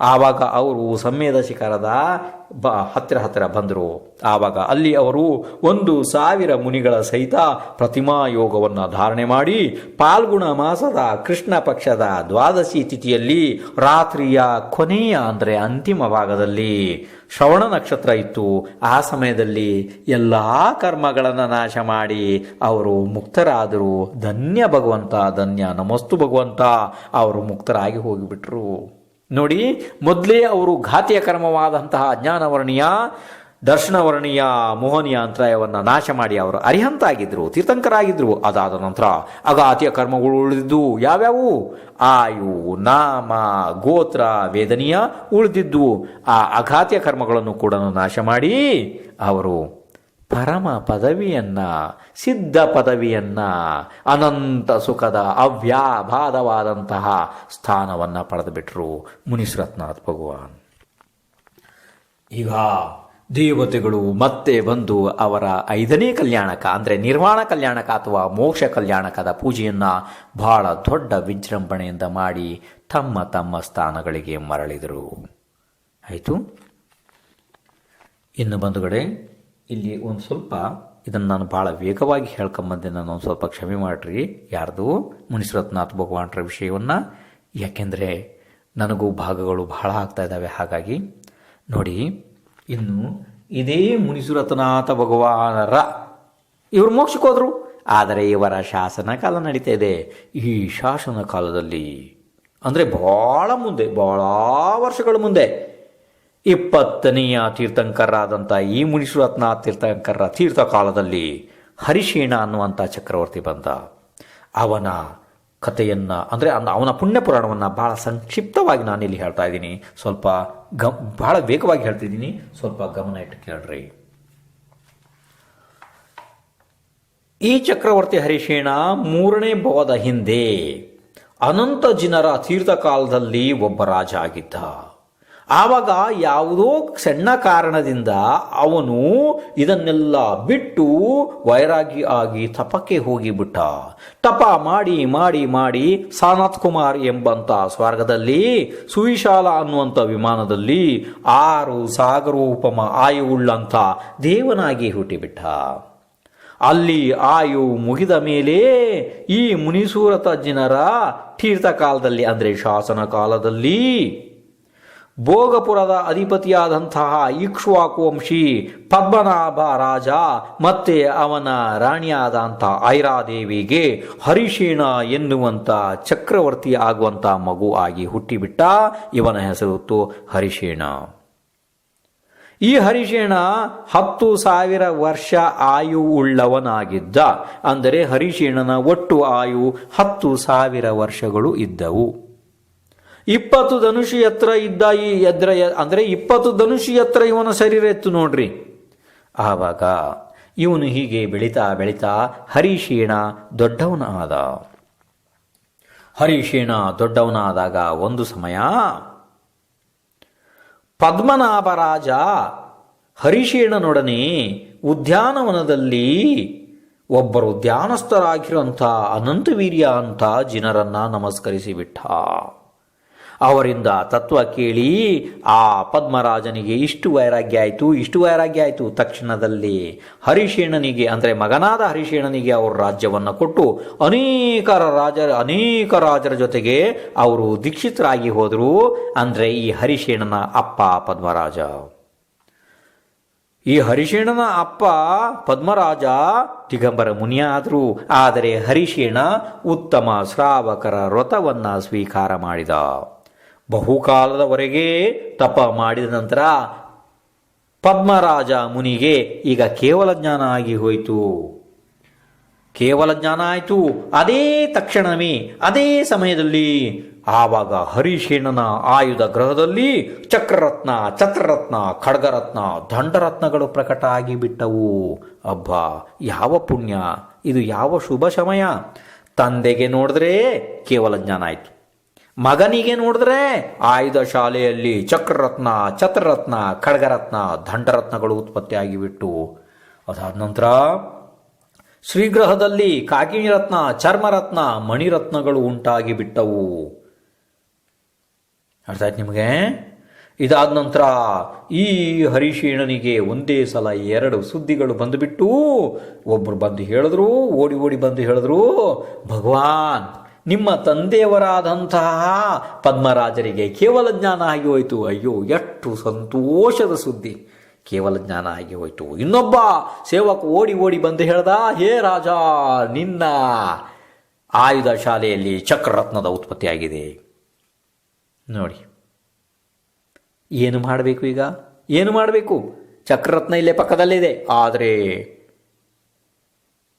ಆವಾಗ ಅವರು ಸಮ್ಮೇದ ಶಿಖರದ ಹತ್ತಿರ ಬಂದರು. ಆವಾಗ ಅಲ್ಲಿ ಅವರು 1,000 ಮುನಿಗಳ ಸಹಿತ ಪ್ರತಿಮಾ ಯೋಗವನ್ನು ಧಾರಣೆ ಮಾಡಿ ಪಾಲ್ಗುಣ ಮಾಸದ ಕೃಷ್ಣ ಪಕ್ಷದ ದ್ವಾದಶಿ ತಿಥಿಯಲ್ಲಿ ರಾತ್ರಿಯ ಕೊನೆಯ ಅಂದರೆ ಅಂತಿಮ ಭಾಗದಲ್ಲಿ ಶ್ರವಣ ನಕ್ಷತ್ರ ಇತ್ತು. ಆ ಸಮಯದಲ್ಲಿ ಎಲ್ಲ ಕರ್ಮಗಳನ್ನು ನಾಶ ಮಾಡಿ ಅವರು ಮುಕ್ತರಾದರು. ಧನ್ಯ ಭಗವಂತ, ಧನ್ಯ ನಮಸ್ತು ಭಗವಂತ, ಅವರು ಮುಕ್ತರಾಗಿ ಹೋಗಿಬಿಟ್ರು. ನೋಡಿ, ಮೊದಲೇ ಅವರು ಘಾತಿಯ ಕರ್ಮವಾದಂತಹ ಅಜ್ಞಾನವರ್ಣೀಯ, ದರ್ಶನವರ್ಣೀಯ, ಮೋಹನೀಯ ಅಂತರಾಯವನ್ನು ನಾಶ ಮಾಡಿ ಅವರು ಅರಿಹಂತಾಗಿದ್ರು, ತೀರ್ಥಂಕರಾಗಿದ್ರು. ಅದಾದ ನಂತರ ಅಘಾತಿಯ ಕರ್ಮಗಳು ಉಳಿದಿದ್ದು ಯಾವ್ಯಾವು? ಆಯು, ನಾಮ, ಗೋತ್ರ, ವೇದನೀಯ ಉಳಿದಿದ್ದು. ಆ ಅಘಾತಿಯ ಕರ್ಮಗಳನ್ನು ಕೂಡ ನಾಶ ಮಾಡಿ ಅವರು ಪರಮ ಪದವಿಯನ್ನ, ಸಿದ್ಧ ಪದವಿಯನ್ನ, ಅನಂತ ಸುಖದ ಅವ್ಯಾಭಾದವಾದಂತಹ ಸ್ಥಾನವನ್ನು ಪಡೆದುಬಿಟ್ರು ಮುನಿಶ್ರತ್ನಾಥ್ ಭಗವಾನ್. ಈಗ ದೇವತೆಗಳು ಮತ್ತೆ ಬಂದು ಅವರ 5ನೇ ಕಲ್ಯಾಣಕ ಅಂದರೆ ನಿರ್ವಾಣ ಕಲ್ಯಾಣಕ ಅಥವಾ ಮೋಕ್ಷ ಕಲ್ಯಾಣಕದ ಪೂಜೆಯನ್ನು ಬಹಳ ದೊಡ್ಡ ವಿಜೃಂಭಣೆಯಿಂದ ಮಾಡಿ ತಮ್ಮ ತಮ್ಮ ಸ್ಥಾನಗಳಿಗೆ ಮರಳಿದರು. ಆಯಿತು. ಇನ್ನು ಬಂಧುಗಳೇ, ಇಲ್ಲಿ ಒಂದು ಸ್ವಲ್ಪ ಇದನ್ನು ನಾನು ಭಾಳ ವೇಗವಾಗಿ ಹೇಳ್ಕೊಂಬಂದೆ. ನಾನು ಒಂದು ಸ್ವಲ್ಪ ಕ್ಷಮೆ ಮಾಡಿರಿ. ಯಾರ್ದು? ಮುನಿಶ್ರತ್ನಾಥ್ ಭಗವಾನ್ರ ವಿಷಯವನ್ನು. ಯಾಕೆಂದರೆ ನನಗೂ ಭಾಗಗಳು ಬಹಳ ಆಗ್ತಾ ಇದ್ದಾವೆ. ಹಾಗಾಗಿ ನೋಡಿ, ಇನ್ನು ಇದೇ ಮುನಿಶ್ರತ್ನಾಥ ಭಗವಾನರ ಇವರು ಮೋಕ್ಷಕ್ಕೆ ಹೋದರು. ಆದರೆ ಇವರ ಶಾಸನ ಕಾಲ ನಡೀತಾ ಇದೆ. ಈ ಶಾಸನ ಕಾಲದಲ್ಲಿ ಅಂದರೆ ಭಾಳ ಮುಂದೆ, ಭಾಳ ವರ್ಷಗಳ ಮುಂದೆ 20ನೇಯ ತೀರ್ಥಂಕರಾದಂಥ ಈ ಮುನಿಶ್ರತ್ನಾಥ್ ತೀರ್ಥಂಕರ ತೀರ್ಥಕಾಲದಲ್ಲಿ ಹರಿಶೇಣ ಅನ್ನುವಂಥ ಚಕ್ರವರ್ತಿ ಬಂದ. ಅವನ ಕಥೆಯನ್ನು ಅಂದರೆ ಅವನ ಪುಣ್ಯ ಪುರಾಣವನ್ನು ಭಾಳ ಸಂಕ್ಷಿಪ್ತವಾಗಿ ನಾನಿಲ್ಲಿ ಹೇಳ್ತಾ ಇದ್ದೀನಿ. ಸ್ವಲ್ಪ ಭಾಳ ವೇಗವಾಗಿ ಹೇಳ್ತಿದ್ದೀನಿ, ಸ್ವಲ್ಪ ಗಮನ ಇಟ್ಟು ಕೇಳ್ರಿ. ಈ ಚಕ್ರವರ್ತಿ ಹರಿಶೇಣ 3ನೇ ಭವದ ಹಿಂದೆ ಅನಂತ ಜಿನರ ತೀರ್ಥಕಾಲದಲ್ಲಿ ಒಬ್ಬ ರಾಜ ಆಗಿದ್ದ. ಆವಾಗ ಯಾವುದೋ ಸಣ್ಣ ಕಾರಣದಿಂದ ಅವನು ಇದನ್ನೆಲ್ಲ ಬಿಟ್ಟು ವೈರಾಗಿ ಆಗಿ ತಪಕ್ಕೆ ಹೋಗಿಬಿಟ್ಟ. ತಪ ಮಾಡಿ ಮಾಡಿ ಮಾಡಿ ಸಾನಾಥ್ ಕುಮಾರ್ ಎಂಬಂತ ಸ್ವರ್ಗದಲ್ಲಿ ಸುವಿಶಾಲ ಅನ್ನುವಂಥ ವಿಮಾನದಲ್ಲಿ 6 ಸಾಗರೋಪಮ ಆಯುವುಳ್ಳಂಥ ದೇವನಾಗಿ ಹುಟ್ಟಿಬಿಟ್ಟ. ಅಲ್ಲಿ ಆಯು ಮುಗಿದ ಮೇಲೆ ಈ ಮುನಿಸೂರತ ಜಿನರ ತೀರ್ಥಕಾಲದಲ್ಲಿ ಅಂದರೆ ಶಾಸನ ಕಾಲದಲ್ಲಿ ಭೋಗಪುರದ ಅಧಿಪತಿಯಾದಂತಹ ಇಕ್ಷ್ವಾಕು ವಂಶಿ ಪದ್ಮನಾಭ ರಾಜ ಮತ್ತೆ ಅವನ ರಾಣಿಯಾದಂಥ ಐರಾದೇವಿಗೆ ಹರಿಶೇಣ ಎನ್ನುವಂಥ ಚಕ್ರವರ್ತಿ ಆಗುವಂಥ ಮಗು ಆಗಿ ಹುಟ್ಟಿಬಿಟ್ಟ. ಇವನ ಹೆಸರು ಹರಿಶೇಣ. ಈ ಹರಿಶೇಣ 10,000 ವರ್ಷ ಆಯು ಉಳ್ಳವನಾಗಿದ್ದ. ಅಂದರೆ ಹರಿಶೇಣನ ಒಟ್ಟು ಆಯು 10,000 ವರ್ಷಗಳು ಇದ್ದವು. 20 ಧನುಷಿ ಎತ್ತರ ಇದ್ದ ಈ ಎದ್ರ ಅಂದರೆ 20 ಧನುಷಿ ಎತ್ತರ ಇವನ ಶರೀರ ಇತ್ತು ನೋಡ್ರಿ. ಆವಾಗ ಇವನು ಹೀಗೆ ಬೆಳೀತಾ ಬೆಳೀತಾ ಹರಿಶೇಣ ದೊಡ್ಡವನ ಆದ. ಹರಿಶೇಣ ದೊಡ್ಡವನಾದಾಗ ಒಂದು ಸಮಯ ಪದ್ಮನಾಭ ರಾಜ ಹರಿಶೇಣನೊಡನೆ ಉದ್ಯಾನವನದಲ್ಲಿ ಒಬ್ಬರು ಧ್ಯಾನಸ್ಥರಾಗಿರುವಂಥ ಅನಂತವೀರ್ಯ ಅಂತ ಜನರನ್ನ ನಮಸ್ಕರಿಸಿ ಬಿಟ್ಟ. ಅವರಿಂದ ತತ್ವ ಕೇಳಿ ಆ ಪದ್ಮರಾಜನಿಗೆ ಇಷ್ಟು ವೈರಾಗ್ಯ ಆಯಿತು. ತಕ್ಷಣದಲ್ಲಿ ಹರಿಶೇಣನಿಗೆ ಅಂದರೆ ಮಗನಾದ ಹರಿಶೇಣನಿಗೆ ಅವರು ರಾಜ್ಯವನ್ನು ಕೊಟ್ಟು ಅನೇಕ ರಾಜರ ಜೊತೆಗೆ ಅವರು ದೀಕ್ಷಿತರಾಗಿ ಹೋದರು. ಅಂದರೆ ಈ ಹರಿಶೇಣನ ಅಪ್ಪ ಪದ್ಮರಾಜ. ಈ ಹರಿಶೇಣನ ಅಪ್ಪ ಪದ್ಮರಾಜ ದಿಗಂಬರ ಮುನಿಯಾದರು. ಆದರೆ ಹರಿಶೇಣ ಉತ್ತಮ ಶ್ರಾವಕರ ವ್ರತವನ್ನ ಸ್ವೀಕಾರ ಮಾಡಿದ. ಬಹುಕಾಲದವರೆಗೆ ತಪ ಮಾಡಿದ ನಂತರ ಪದ್ಮರಾಜ ಮುನಿಗೆ ಈಗ ಕೇವಲ ಜ್ಞಾನ ಆಗಿ ಹೋಯಿತು. ಕೇವಲ ಜ್ಞಾನ ಆಯಿತು. ಅದೇ ತಕ್ಷಣವೇ ಅದೇ ಸಮಯದಲ್ಲಿ ಆವಾಗ ಹರಿಶೇಣನ ಆಯುಧ ಗ್ರಹದಲ್ಲಿ ಚಕ್ರರತ್ನ, ಛತ್ರರತ್ನ, ಖಡ್ಗರತ್ನ, ದಂಡರತ್ನಗಳು ಪ್ರಕಟ ಆಗಿಬಿಟ್ಟವು. ಅಬ್ಬಾ, ಯಾವ ಪುಣ್ಯ ಇದು! ಯಾವ ಶುಭ ಸಮಯ! ತಂದೆಗೆ ನೋಡಿದ್ರೆ ಕೇವಲ ಜ್ಞಾನ ಆಯಿತು, ಮಗನಿಗೆ ನೋಡಿದ್ರೆ ಆಯುಧ ಶಾಲೆಯಲ್ಲಿ ಚಕ್ರರತ್ನ, ಛತ್ರರತ್ನ, ಖಡ್ಗರತ್ನ, ದಂಡರತ್ನಗಳು ಉತ್ಪತ್ತಿ ಆಗಿಬಿಟ್ಟು. ಅದಾದ ನಂತರ ಶ್ರೀಗ್ರಹದಲ್ಲಿ ಕಾಕಿಣಿ ರತ್ನ, ಚರ್ಮರತ್ನ, ಮಣಿರತ್ನಗಳು ಉಂಟಾಗಿ ಬಿಟ್ಟವು. ಅರ್ಥ ಆಯ್ತು ನಿಮಗೆ? ಇದಾದ ನಂತರ ಈ ಹರಿಶೇಣನಿಗೆ ಒಂದೇ ಸಲ 2 ಸುದ್ದಿಗಳು ಬಂದುಬಿಟ್ಟು. ಒಬ್ಬರು ಬಂದು ಹೇಳಿದ್ರು, ಓಡಿ ಬಂದು ಹೇಳಿದ್ರು, ಭಗವಾನ್, ನಿಮ್ಮ ತಂದೆಯವರಾದಂತಹ ಪದ್ಮರಾಜರಿಗೆ ಕೇವಲ ಜ್ಞಾನ ಆಗಿ ಹೋಯಿತು. ಅಯ್ಯೋ, ಎಷ್ಟು ಸಂತೋಷದ ಸುದ್ದಿ! ಕೇವಲ ಜ್ಞಾನ ಆಗಿ ಹೋಯಿತು. ಇನ್ನೊಬ್ಬ ಸೇವಕ ಓಡಿ ಬಂದು ಹೇಳ್ದ, ಹೇ ರಾಜ, ನಿನ್ನ ಆಯುಧ ಶಾಲೆಯಲ್ಲಿ ಚಕ್ರರತ್ನದ ಉತ್ಪತ್ತಿಯಾಗಿದೆ. ನೋಡಿ, ಏನು ಮಾಡಬೇಕು ಈಗ? ಏನು ಮಾಡಬೇಕು? ಚಕ್ರರತ್ನ ಇಲ್ಲೇ ಪಕ್ಕದಲ್ಲಿದೆ. ಆದರೆ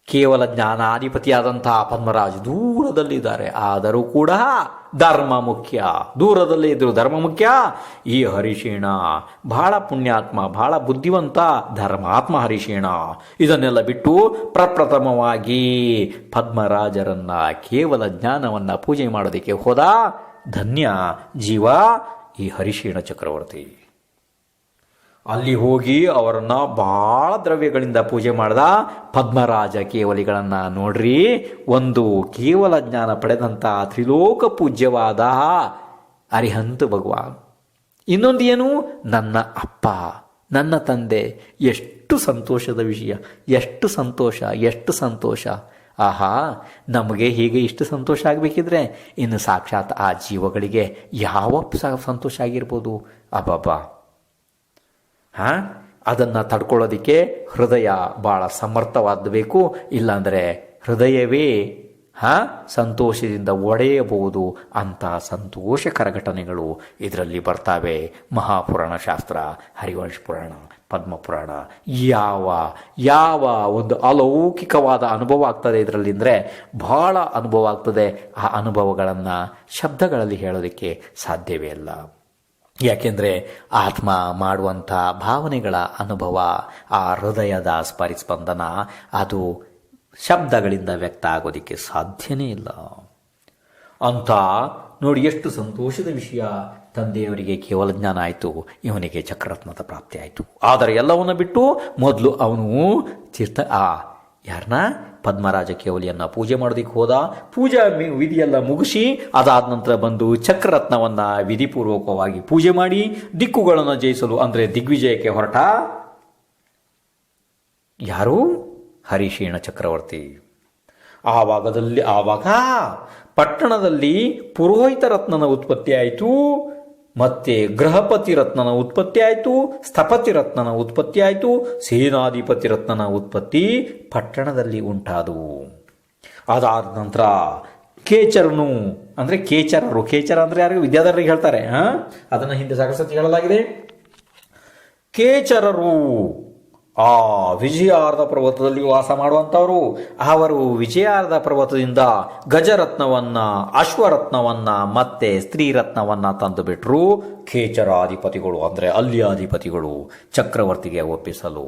ಕೇವಲ ಜ್ಞಾನಾಧಿಪತಿಯಾದಂತಹ ಪದ್ಮರಾಜ್ ದೂರದಲ್ಲಿದ್ದಾರೆ. ಆದರೂ ಕೂಡ ಧರ್ಮ ಮುಖ್ಯ. ದೂರದಲ್ಲೇ ಇದ್ರು ಧರ್ಮ ಮುಖ್ಯ. ಈ ಹರಿಶೇಣ ಬಹಳ ಪುಣ್ಯಾತ್ಮ, ಬಹಳ ಬುದ್ಧಿವಂತ, ಧರ್ಮಾತ್ಮ ಹರಿಶೇಣ. ಇದನ್ನೆಲ್ಲ ಬಿಟ್ಟು ಪ್ರಪ್ರಥಮವಾಗಿ ಪದ್ಮರಾಜರನ್ನ ಕೇವಲ ಜ್ಞಾನವನ್ನ ಪೂಜೆ ಮಾಡೋದಕ್ಕೆ ಹೋದ. ಧನ್ಯ ಜೀವ ಈ ಹರಿಶೇಣ ಚಕ್ರವರ್ತಿ. ಅಲ್ಲಿ ಹೋಗಿ ಅವರನ್ನ ಬಹಳ ದ್ರವ್ಯಗಳಿಂದ ಪೂಜೆ ಮಾಡ್ದ. ಪದ್ಮರಾಜ ಕೇವಲಿಗಳನ್ನ ನೋಡ್ರಿ, ಒಂದು ಕೇವಲ ಜ್ಞಾನ ಪಡೆದಂಥ ತ್ರಿಲೋಕ ಪೂಜ್ಯವಾದ ಅರಿಹಂತ ಭಗವಾನ್. ಇನ್ನೊಂದು ಏನು? ನನ್ನ ಅಪ್ಪ, ನನ್ನ ತಂದೆ. ಎಷ್ಟು ಸಂತೋಷದ ವಿಷಯ! ಎಷ್ಟು ಸಂತೋಷ! ಆಹಾ, ನಮಗೆ ಹೀಗೆ ಇಷ್ಟು ಸಂತೋಷ ಆಗಬೇಕಿದ್ರೆ ಇನ್ನು ಸಾಕ್ಷಾತ್ ಆ ಜೀವಗಳಿಗೆ ಯಾವ ಸಂತೋಷ ಆಗಿರ್ಬೋದು. ಅಬ್ಬಬ್ಬಾ! ಅದನ್ನು ತಡ್ಕೊಳ್ಳೋದಕ್ಕೆ ಹೃದಯ ಭಾಳ ಸಮರ್ಥವಾಗಬೇಕು. ಇಲ್ಲಾಂದರೆ ಹೃದಯವೇ ಸಂತೋಷದಿಂದ ಒಡೆಯಬಹುದು. ಅಂಥ ಸಂತೋಷಕರ ಘಟನೆಗಳು ಇದರಲ್ಲಿ ಬರ್ತಾವೆ. ಮಹಾಪುರಾಣ ಶಾಸ್ತ್ರ, ಹರಿವಂಶ ಪುರಾಣ, ಪದ್ಮಪುರಾಣ, ಯಾವ ಒಂದು ಅಲೌಕಿಕವಾದ ಅನುಭವ ಆಗ್ತದೆ ಇದರಲ್ಲಿ ಅಂದರೆ ಬಹಳ ಅನುಭವ ಆಗ್ತದೆ. ಆ ಅನುಭವಗಳನ್ನು ಶಬ್ದಗಳಲ್ಲಿ ಹೇಳೋದಕ್ಕೆ ಸಾಧ್ಯವೇ ಇಲ್ಲ. ಯಾಕೆಂದರೆ ಆತ್ಮ ಮಾಡುವಂಥ ಭಾವನೆಗಳ ಅನುಭವ, ಆ ಹೃದಯದ ಸ್ಪಂದನ, ಅದು ಶಬ್ದಗಳಿಂದ ವ್ಯಕ್ತ ಆಗೋದಕ್ಕೆ ಸಾಧ್ಯನೇ ಇಲ್ಲ. ಅಂತ ನೋಡಿ, ಎಷ್ಟು ಸಂತೋಷದ ವಿಷಯ! ತಂದೆಯವರಿಗೆ ಕೇವಲ ಜ್ಞಾನ ಆಯಿತು, ಇವನಿಗೆ ಚಕ್ರರತ್ನದ ಪ್ರಾಪ್ತಿ ಆಯಿತು. ಆದರೆ ಎಲ್ಲವನ್ನ ಬಿಟ್ಟು ಮೊದಲು ಅವನು ಯಾರನ್ನ? ಪದ್ಮರಾಜ ಕೇವಲಿಯನ್ನು ಪೂಜೆ ಮಾಡೋದಕ್ಕೆ ಹೋದ. ಪೂಜಾ ವಿಧಿಯೆಲ್ಲ ಮುಗಿಸಿ ಅದಾದ ನಂತರ ಬಂದು ಚಕ್ರರತ್ನವನ್ನು ವಿಧಿಪೂರ್ವಕವಾಗಿ ಪೂಜೆ ಮಾಡಿ ದಿಕ್ಕುಗಳನ್ನು ಜಯಿಸಲು ಅಂದರೆ ದಿಗ್ವಿಜಯಕ್ಕೆ ಹೊರಟ. ಯಾರು? ಹರಿಶೇಣ ಚಕ್ರವರ್ತಿ. ಆವಾಗ ಪಟ್ಟಣದಲ್ಲಿ ಪುರೋಹಿತ ರತ್ನನ ಉತ್ಪತ್ತಿ ಆಯಿತು, ಮತ್ತೆ ಗೃಹಪತಿ ರತ್ನನ ಉತ್ಪತ್ತಿ ಆಯಿತು, ಸ್ಥಪತಿ ರತ್ನನ ಉತ್ಪತ್ತಿ ಆಯಿತು, ಸೇನಾಧಿಪತಿ ರತ್ನನ ಉತ್ಪತ್ತಿ ಪಟ್ಟಣದಲ್ಲಿ ಉಂಟಾದವು. ಅದಾದ ನಂತರ ಕೇಚರನು ಅಂದರೆ ಕೇಚರ ಅಂದರೆ ಯಾರಿಗೆ? ವಿದ್ಯಾಧರರಿಗೆ ಹೇಳ್ತಾರೆ. ಅದನ್ನು ಹಿಂದೆ ಸಾಕಷ್ಟು ಹೇಳಲಾಗಿದೆ. ಕೇಚರರು ಆ ವಿಜಯಾರ್ಧ ಪರ್ವತದಲ್ಲಿ ವಾಸ ಮಾಡುವಂಥವರು, ಅವರು ವಿಜಯಾರ್ಧ ಪರ್ವತದಿಂದ ಗಜರತ್ನವನ್ನ, ಅಶ್ವರತ್ನವನ್ನ ಮತ್ತೆ ಸ್ತ್ರೀರತ್ನವನ್ನ ತಂದು ಬಿಟ್ರು. ಖೇಚರಾಧಿಪತಿಗಳು ಅಂದರೆ ಅಲ್ಲಿಯ ಅಧಿಪತಿಗಳು ಚಕ್ರವರ್ತಿಗೆ ಒಪ್ಪಿಸಲು.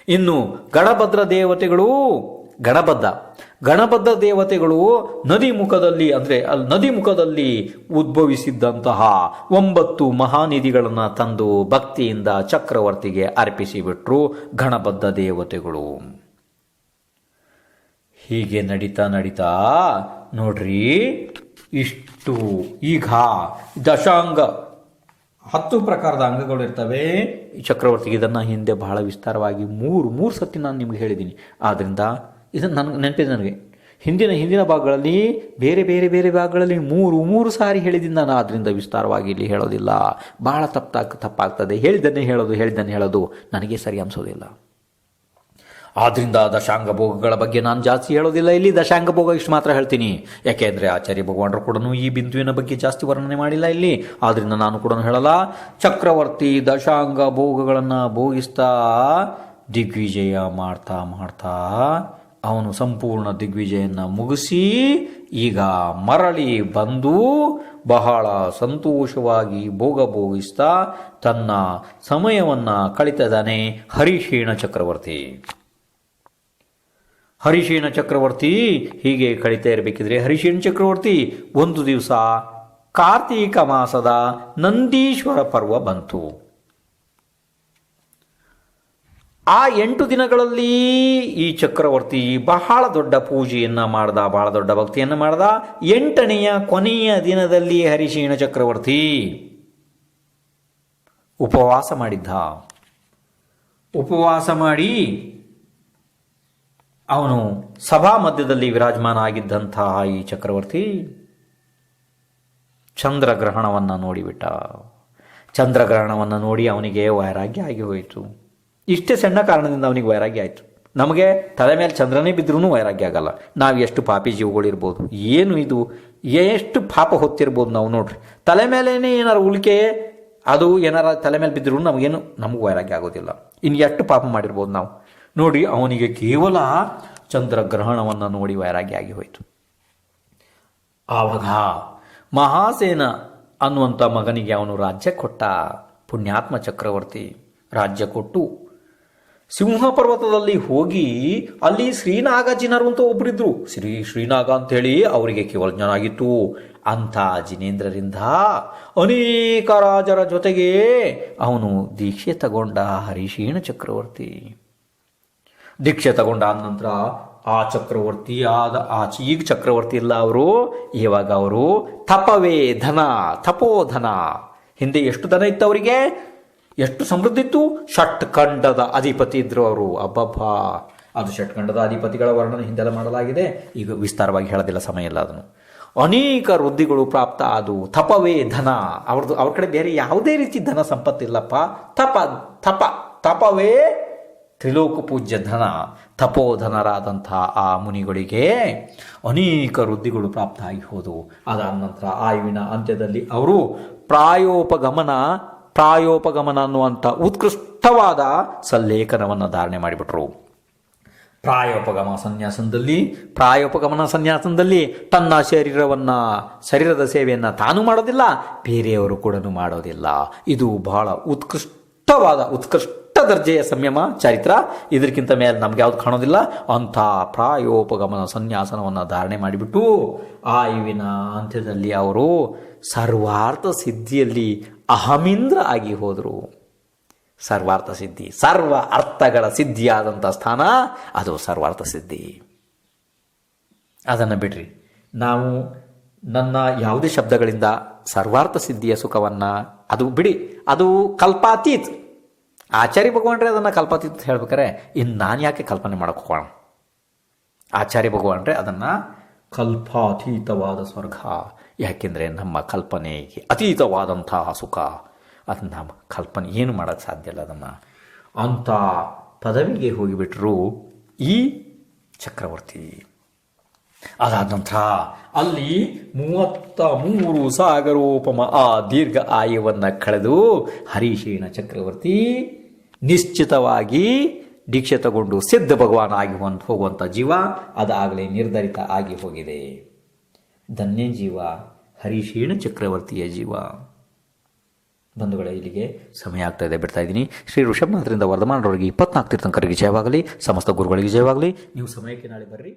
ಇನ್ನು ಗಣಭದ್ರ ದೇವತೆಗಳು, ಗಣಬದ್ಧ ದೇವತೆಗಳು ನದಿ ಮುಖದಲ್ಲಿ ಉದ್ಭವಿಸಿದ್ದಂತಹ 9 ಮಹಾನಿಧಿಗಳನ್ನು ತಂದು ಭಕ್ತಿಯಿಂದ ಚಕ್ರವರ್ತಿಗೆ ಅರ್ಪಿಸಿಬಿಟ್ರು ಗಣಬದ್ಧ ದೇವತೆಗಳು. ಹೀಗೆ ನಡೀತಾ ನೋಡ್ರಿ, ಇಷ್ಟು ಈಗ ದಶಾಂಗ 10 ಪ್ರಕಾರದ ಅಂಗಗಳು ಇರ್ತವೆ ಈ ಚಕ್ರವರ್ತಿಗೆ. ಇದನ್ನು ಹಿಂದೆ ಬಹಳ ವಿಸ್ತಾರವಾಗಿ ಮೂರು ಸತಿ ನಾನು ನಿಮ್ಗೆ ಹೇಳಿದ್ದೀನಿ. ಆದ್ದರಿಂದ ಇದನ್ನು ನೆನಪಿದೆ ನನಗೆ. ಹಿಂದಿನ ಭಾಗಗಳಲ್ಲಿ ಬೇರೆ ಭಾಗಗಳಲ್ಲಿ ಮೂರು ಸಾರಿ ಹೇಳಿದ್ದೀನಿ ನಾನು. ಆದ್ದರಿಂದ ವಿಸ್ತಾರವಾಗಿ ಇಲ್ಲಿ ಹೇಳೋದಿಲ್ಲ, ಬಹಳ ತಪ್ಪಾಗ್ತದೆ. ಹೇಳಿದ್ದನ್ನೇ ಹೇಳೋದು ನನಗೆ ಸರಿ ಅನಿಸೋದಿಲ್ಲ. ಆದ್ದರಿಂದ ದಶಾಂಗ ಭೋಗಗಳ ಬಗ್ಗೆ ನಾನು ಜಾಸ್ತಿ ಹೇಳೋದಿಲ್ಲ. ಇಲ್ಲಿ ದಶಾಂಗ ಭೋಗ ಇಷ್ಟು ಮಾತ್ರ ಹೇಳ್ತೀನಿ. ಯಾಕೆಂದರೆ ಆಚಾರ್ಯ ಭಗವಾನರು ಕೂಡ ಈ ಬಿಂದುವಿನ ಬಗ್ಗೆ ಜಾಸ್ತಿ ವರ್ಣನೆ ಮಾಡಿಲ್ಲ ಇಲ್ಲಿ. ಆದ್ದರಿಂದ ನಾನು ಕೂಡ ಹೇಳಲ್ಲ. ಚಕ್ರವರ್ತಿ ದಶಾಂಗ ಭೋಗಗಳನ್ನು ಭೋಗಿಸ್ತಾ ದಿಗ್ವಿಜಯ ಮಾಡ್ತಾ ಅವನು ಸಂಪೂರ್ಣ ದಿಗ್ವಿಜಯನ ಮುಗಿಸಿ ಈಗ ಮರಳಿ ಬಂದು ಬಹಳ ಸಂತೋಷವಾಗಿ ಭೋಗಿಸ್ತಾ ತನ್ನ ಸಮಯವನ್ನು ಕಳಿತಿದ್ದಾನೆ ಹರಿಷೇಣ ಚಕ್ರವರ್ತಿ. ಹೀಗೆ ಕಳೀತಾ ಇರಬೇಕಿದ್ರೆ ಹರಿಷೇಣ ಚಕ್ರವರ್ತಿ ಒಂದು ದಿವಸ ಕಾರ್ತೀಕ ಮಾಸದ ನಂದೀಶ್ವರ ಪರ್ವ ಬಂತು. ಆ 8 ದಿನಗಳಲ್ಲಿ ಈ ಚಕ್ರವರ್ತಿ ಬಹಳ ದೊಡ್ಡ ಪೂಜೆಯನ್ನು ಮಾಡ್ದ, ಬಹಳ ದೊಡ್ಡ ಭಕ್ತಿಯನ್ನು ಮಾಡ್ದ. 8ನೆಯ ಕೊನೆಯ ದಿನದಲ್ಲಿ ಹರಿಷೇಣ ಚಕ್ರವರ್ತಿ ಉಪವಾಸ ಮಾಡಿ ಅವನು ಸಭಾ ಮಧ್ಯದಲ್ಲಿ ವಿರಾಜಮಾನ ಆಗಿದ್ದಂತಹ ಈ ಚಕ್ರವರ್ತಿ ಚಂದ್ರಗ್ರಹಣವನ್ನು ನೋಡಿಬಿಟ್ಟ. ಚಂದ್ರಗ್ರಹಣವನ್ನು ನೋಡಿ ಅವನಿಗೆ ವೈರಾಗ್ಯ ಆಗಿ ಹೋಯಿತು. ಇಷ್ಟೇ ಸಣ್ಣ ಕಾರಣದಿಂದ ಅವನಿಗೆ ವೈರಾಗ್ಯ ಆಯಿತು. ನಮಗೆ ತಲೆ ಮೇಲೆ ಚಂದ್ರನೇ ಬಿದ್ದರೂ ವೈರಾಗ್ಯ ಆಗಲ್ಲ. ನಾವು ಎಷ್ಟು ಪಾಪಿ ಜೀವಗಳಿರ್ಬೋದು, ಏನು ಇದು, ಎಷ್ಟು ಪಾಪ ಹೊತ್ತಿರ್ಬೋದು ನಾವು. ನೋಡ್ರಿ, ತಲೆ ಮೇಲೇನೆ ಏನಾರು ಉಳಿಕೆ ಅದು ಏನಾರ ತಲೆ ಮೇಲೆ ಬಿದ್ದರೂ ನಮಗೂ ವೈರಾಗ್ಯ ಆಗೋದಿಲ್ಲ. ಇನ್ನು ಎಷ್ಟು ಪಾಪ ಮಾಡಿರ್ಬೋದು ನಾವು. ನೋಡಿ, ಅವನಿಗೆ ಕೇವಲ ಚಂದ್ರಗ್ರಹಣವನ್ನು ನೋಡಿ ವೈರಾಗ್ಯ ಆಗಿ ಹೋಯಿತು. ಆವಾಗ ಮಹಾಸೇನ ಅನ್ನುವಂಥ ಮಗನಿಗೆ ಅವನು ರಾಜ್ಯ ಕೊಟ್ಟ. ಪುಣ್ಯಾತ್ಮ ಚಕ್ರವರ್ತಿ ರಾಜ್ಯ ಕೊಟ್ಟು ಸಿಂಹ ಪರ್ವತದಲ್ಲಿ ಹೋಗಿ ಅಲ್ಲಿ ಶ್ರೀನಾಗ ಜಿನರು ಅಂತ ಒಬ್ಬರಿದ್ರು. ಶ್ರೀನಾಗ ಅಂತೇಳಿ ಅವರಿಗೆ ಕೇವಲ ಜ್ಞಾನ ಆಗಿತ್ತು. ಅಂಥ ಜಿನೇಂದ್ರರಿಂದ ಅನೇಕ ರಾಜರ ಜೊತೆಗೆ ಅವನು ದೀಕ್ಷೆ ತಗೊಂಡ ಹರಿಷೇಣ ಚಕ್ರವರ್ತಿ. ದೀಕ್ಷೆ ತಗೊಂಡ ನಂತರ ಆ ಚಕ್ರವರ್ತಿ ಈಗ ಚಕ್ರವರ್ತಿ ಇಲ್ಲ ಅವರು. ಇವಾಗ ಅವರು ತಪೋಧನ. ಹಿಂದೆ ಎಷ್ಟು ಧನ ಇತ್ತು ಅವರಿಗೆ, ಎಷ್ಟು ಸಮೃದ್ಧಿ ಇತ್ತು. ಷಟ್ಖಂಡದ ಅಧಿಪತಿ ಇದ್ರು ಅವರು. ಅಬ್ಬಬ್ಬಾ, ಅದು ಷಟ್ಖಂಡದ ಅಧಿಪತಿಗಳ ವರ್ಣನೆ ಹಿಂದೆಲ್ಲ ಮಾಡಲಾಗಿದೆ. ಈಗ ವಿಸ್ತಾರವಾಗಿ ಹೇಳೋದಿಲ್ಲ, ಸಮಯ ಇಲ್ಲ. ಅದನ್ನು ಅನೇಕ ವೃದ್ಧಿಗಳು ಪ್ರಾಪ್ತ ಅದು. ತಪವೇ ಧನ. ಅವ್ರ ಕಡೆ ಬೇರೆ ಯಾವುದೇ ರೀತಿ ಧನ ಸಂಪತ್ತಿಲ್ಲಪ್ಪ. ತಪವೇ ತ್ರಿಲೋಕ ಪೂಜ್ಯ ಧನ. ತಪೋಧನರಾದಂಥ ಆ ಮುನಿಗಳಿಗೆ ಅನೇಕ ವೃದ್ಧಿಗಳು ಪ್ರಾಪ್ತ ಆಗಿ ಹೋದವು. ಅದಾದ ನಂತರ ಆಯುವಿನ ಅಂತ್ಯದಲ್ಲಿ ಅವರು ಪ್ರಾಯೋಪಗಮನ ಅನ್ನುವಂಥ ಉತ್ಕೃಷ್ಟವಾದ ಸಲ್ಲೇಖನವನ್ನು ಧಾರಣೆ ಮಾಡಿಬಿಟ್ರು. ಪ್ರಾಯೋಪಗಮನ ಸನ್ಯಾಸದಲ್ಲಿ ತನ್ನ ಶರೀರದ ಸೇವೆಯನ್ನು ತಾನು ಮಾಡೋದಿಲ್ಲ, ಬೇರೆಯವರು ಕೂಡ ಮಾಡೋದಿಲ್ಲ. ಇದು ಬಹಳ ಉತ್ಕೃಷ್ಟ ದರ್ಜೆಯ ಸಂಯಮ ಚರಿತ್ರ. ಇದಕ್ಕಿಂತ ಮೇಲೆ ನಮ್ಗೆ ಯಾವ್ದು ಕಾಣೋದಿಲ್ಲ. ಅಂಥ ಪ್ರಾಯೋಪಗಮನ ಸನ್ಯಾಸನವನ್ನು ಧಾರಣೆ ಮಾಡಿಬಿಟ್ಟು ಆಯುವಿನ ಅಂತ್ಯದಲ್ಲಿ ಅವರು ಸರ್ವಾರ್ಥ ಸಿದ್ಧಿಯಲ್ಲಿ ಅಹಮಿಂದ್ರ ಆಗಿ ಹೋದರು. ಸರ್ವಾರ್ಥ ಸಿದ್ಧಿ, ಸರ್ವ ಅರ್ಥಗಳ ಸಿದ್ಧಿಯಾದಂಥ ಸ್ಥಾನ ಅದು ಸರ್ವಾರ್ಥ ಸಿದ್ಧಿ. ಅದನ್ನು ಬಿಡ್ರಿ, ನಾವು ನನ್ನ ಯಾವುದೇ ಶಬ್ದಗಳಿಂದ ಸರ್ವಾರ್ಥ ಸಿದ್ಧಿಯ ಸುಖವನ್ನು ಅದು ಬಿಡಿ, ಅದು ಕಲ್ಪಾತೀತ್. ಆಚಾರ್ಯ ಭಗವಾನ್ರೆ ಅದನ್ನು ಕಲ್ಪಾತೀತ್ ಅಂತ ಹೇಳ್ಬೇಕಾರೆ ಇನ್ನು ನಾನು ಯಾಕೆ ಕಲ್ಪನೆ ಮಾಡೋಕೆ ಹೋಗೋಣ. ಆಚಾರ್ಯ ಭಗವಾನ್ರೆ ಅದನ್ನು ಕಲ್ಪಾತೀತವಾದ ಸ್ವರ್ಗ, ಯಾಕೆಂದರೆ ನಮ್ಮ ಕಲ್ಪನೆಗೆ ಅತೀತವಾದಂತಹ ಸುಖ, ಅದನ್ನು ನಮ್ಮ ಕಲ್ಪನೆ ಏನು ಮಾಡೋಕ್ಕೆ ಸಾಧ್ಯ ಇಲ್ಲ. ಅದನ್ನು ಅಂಥ ಪದವಿಗೆ ಹೋಗಿಬಿಟ್ರು ಈ ಚಕ್ರವರ್ತಿ. ಅದಾದ ನಂತರ ಅಲ್ಲಿ 33 ಸಾಗರೋಪಮ ಆ ದೀರ್ಘ ಆಯುವನ್ನು ಕಳೆದು ಹರಿಷೇಣ ಚಕ್ರವರ್ತಿ ನಿಶ್ಚಿತವಾಗಿ ದೀಕ್ಷೆ ತಗೊಂಡು ಸಿದ್ಧ ಭಗವಾನ್ ಆಗಿ ಹೋಗುವಂಥ ಜೀವ ಅದಾಗಲೇ ನಿರ್ಧರಿತ ಆಗಿ ಹೋಗಿದೆ. ಧನ್ಯ ಜೀವ, ಹರಿಶೀಣ ಚಕ್ರವರ್ತಿಯ ಜೀವ. ಬಂಧುಗಳೇ, ಇಲ್ಲಿಗೆ ಸಮಯ ಆಗ್ತಾ ಇದೆ, ಬಿಡ್ತಾ ಇದ್ದೀನಿ. ಶ್ರೀ ಋಷಭನಾಥರಿಂದ ವರ್ಧಮಾನರವರಿಗೆ 24 ತೀರ್ಥಂಕರಿಗೆ ಜಯವಾಗಲಿ, ಸಮಸ್ತ ಗುರುಗಳಿಗೆ ಜಯವಾಗಲಿ. ನೀವು ಸಮಯಕ್ಕೆ ನಾಳೆ ಬರ್ರಿ.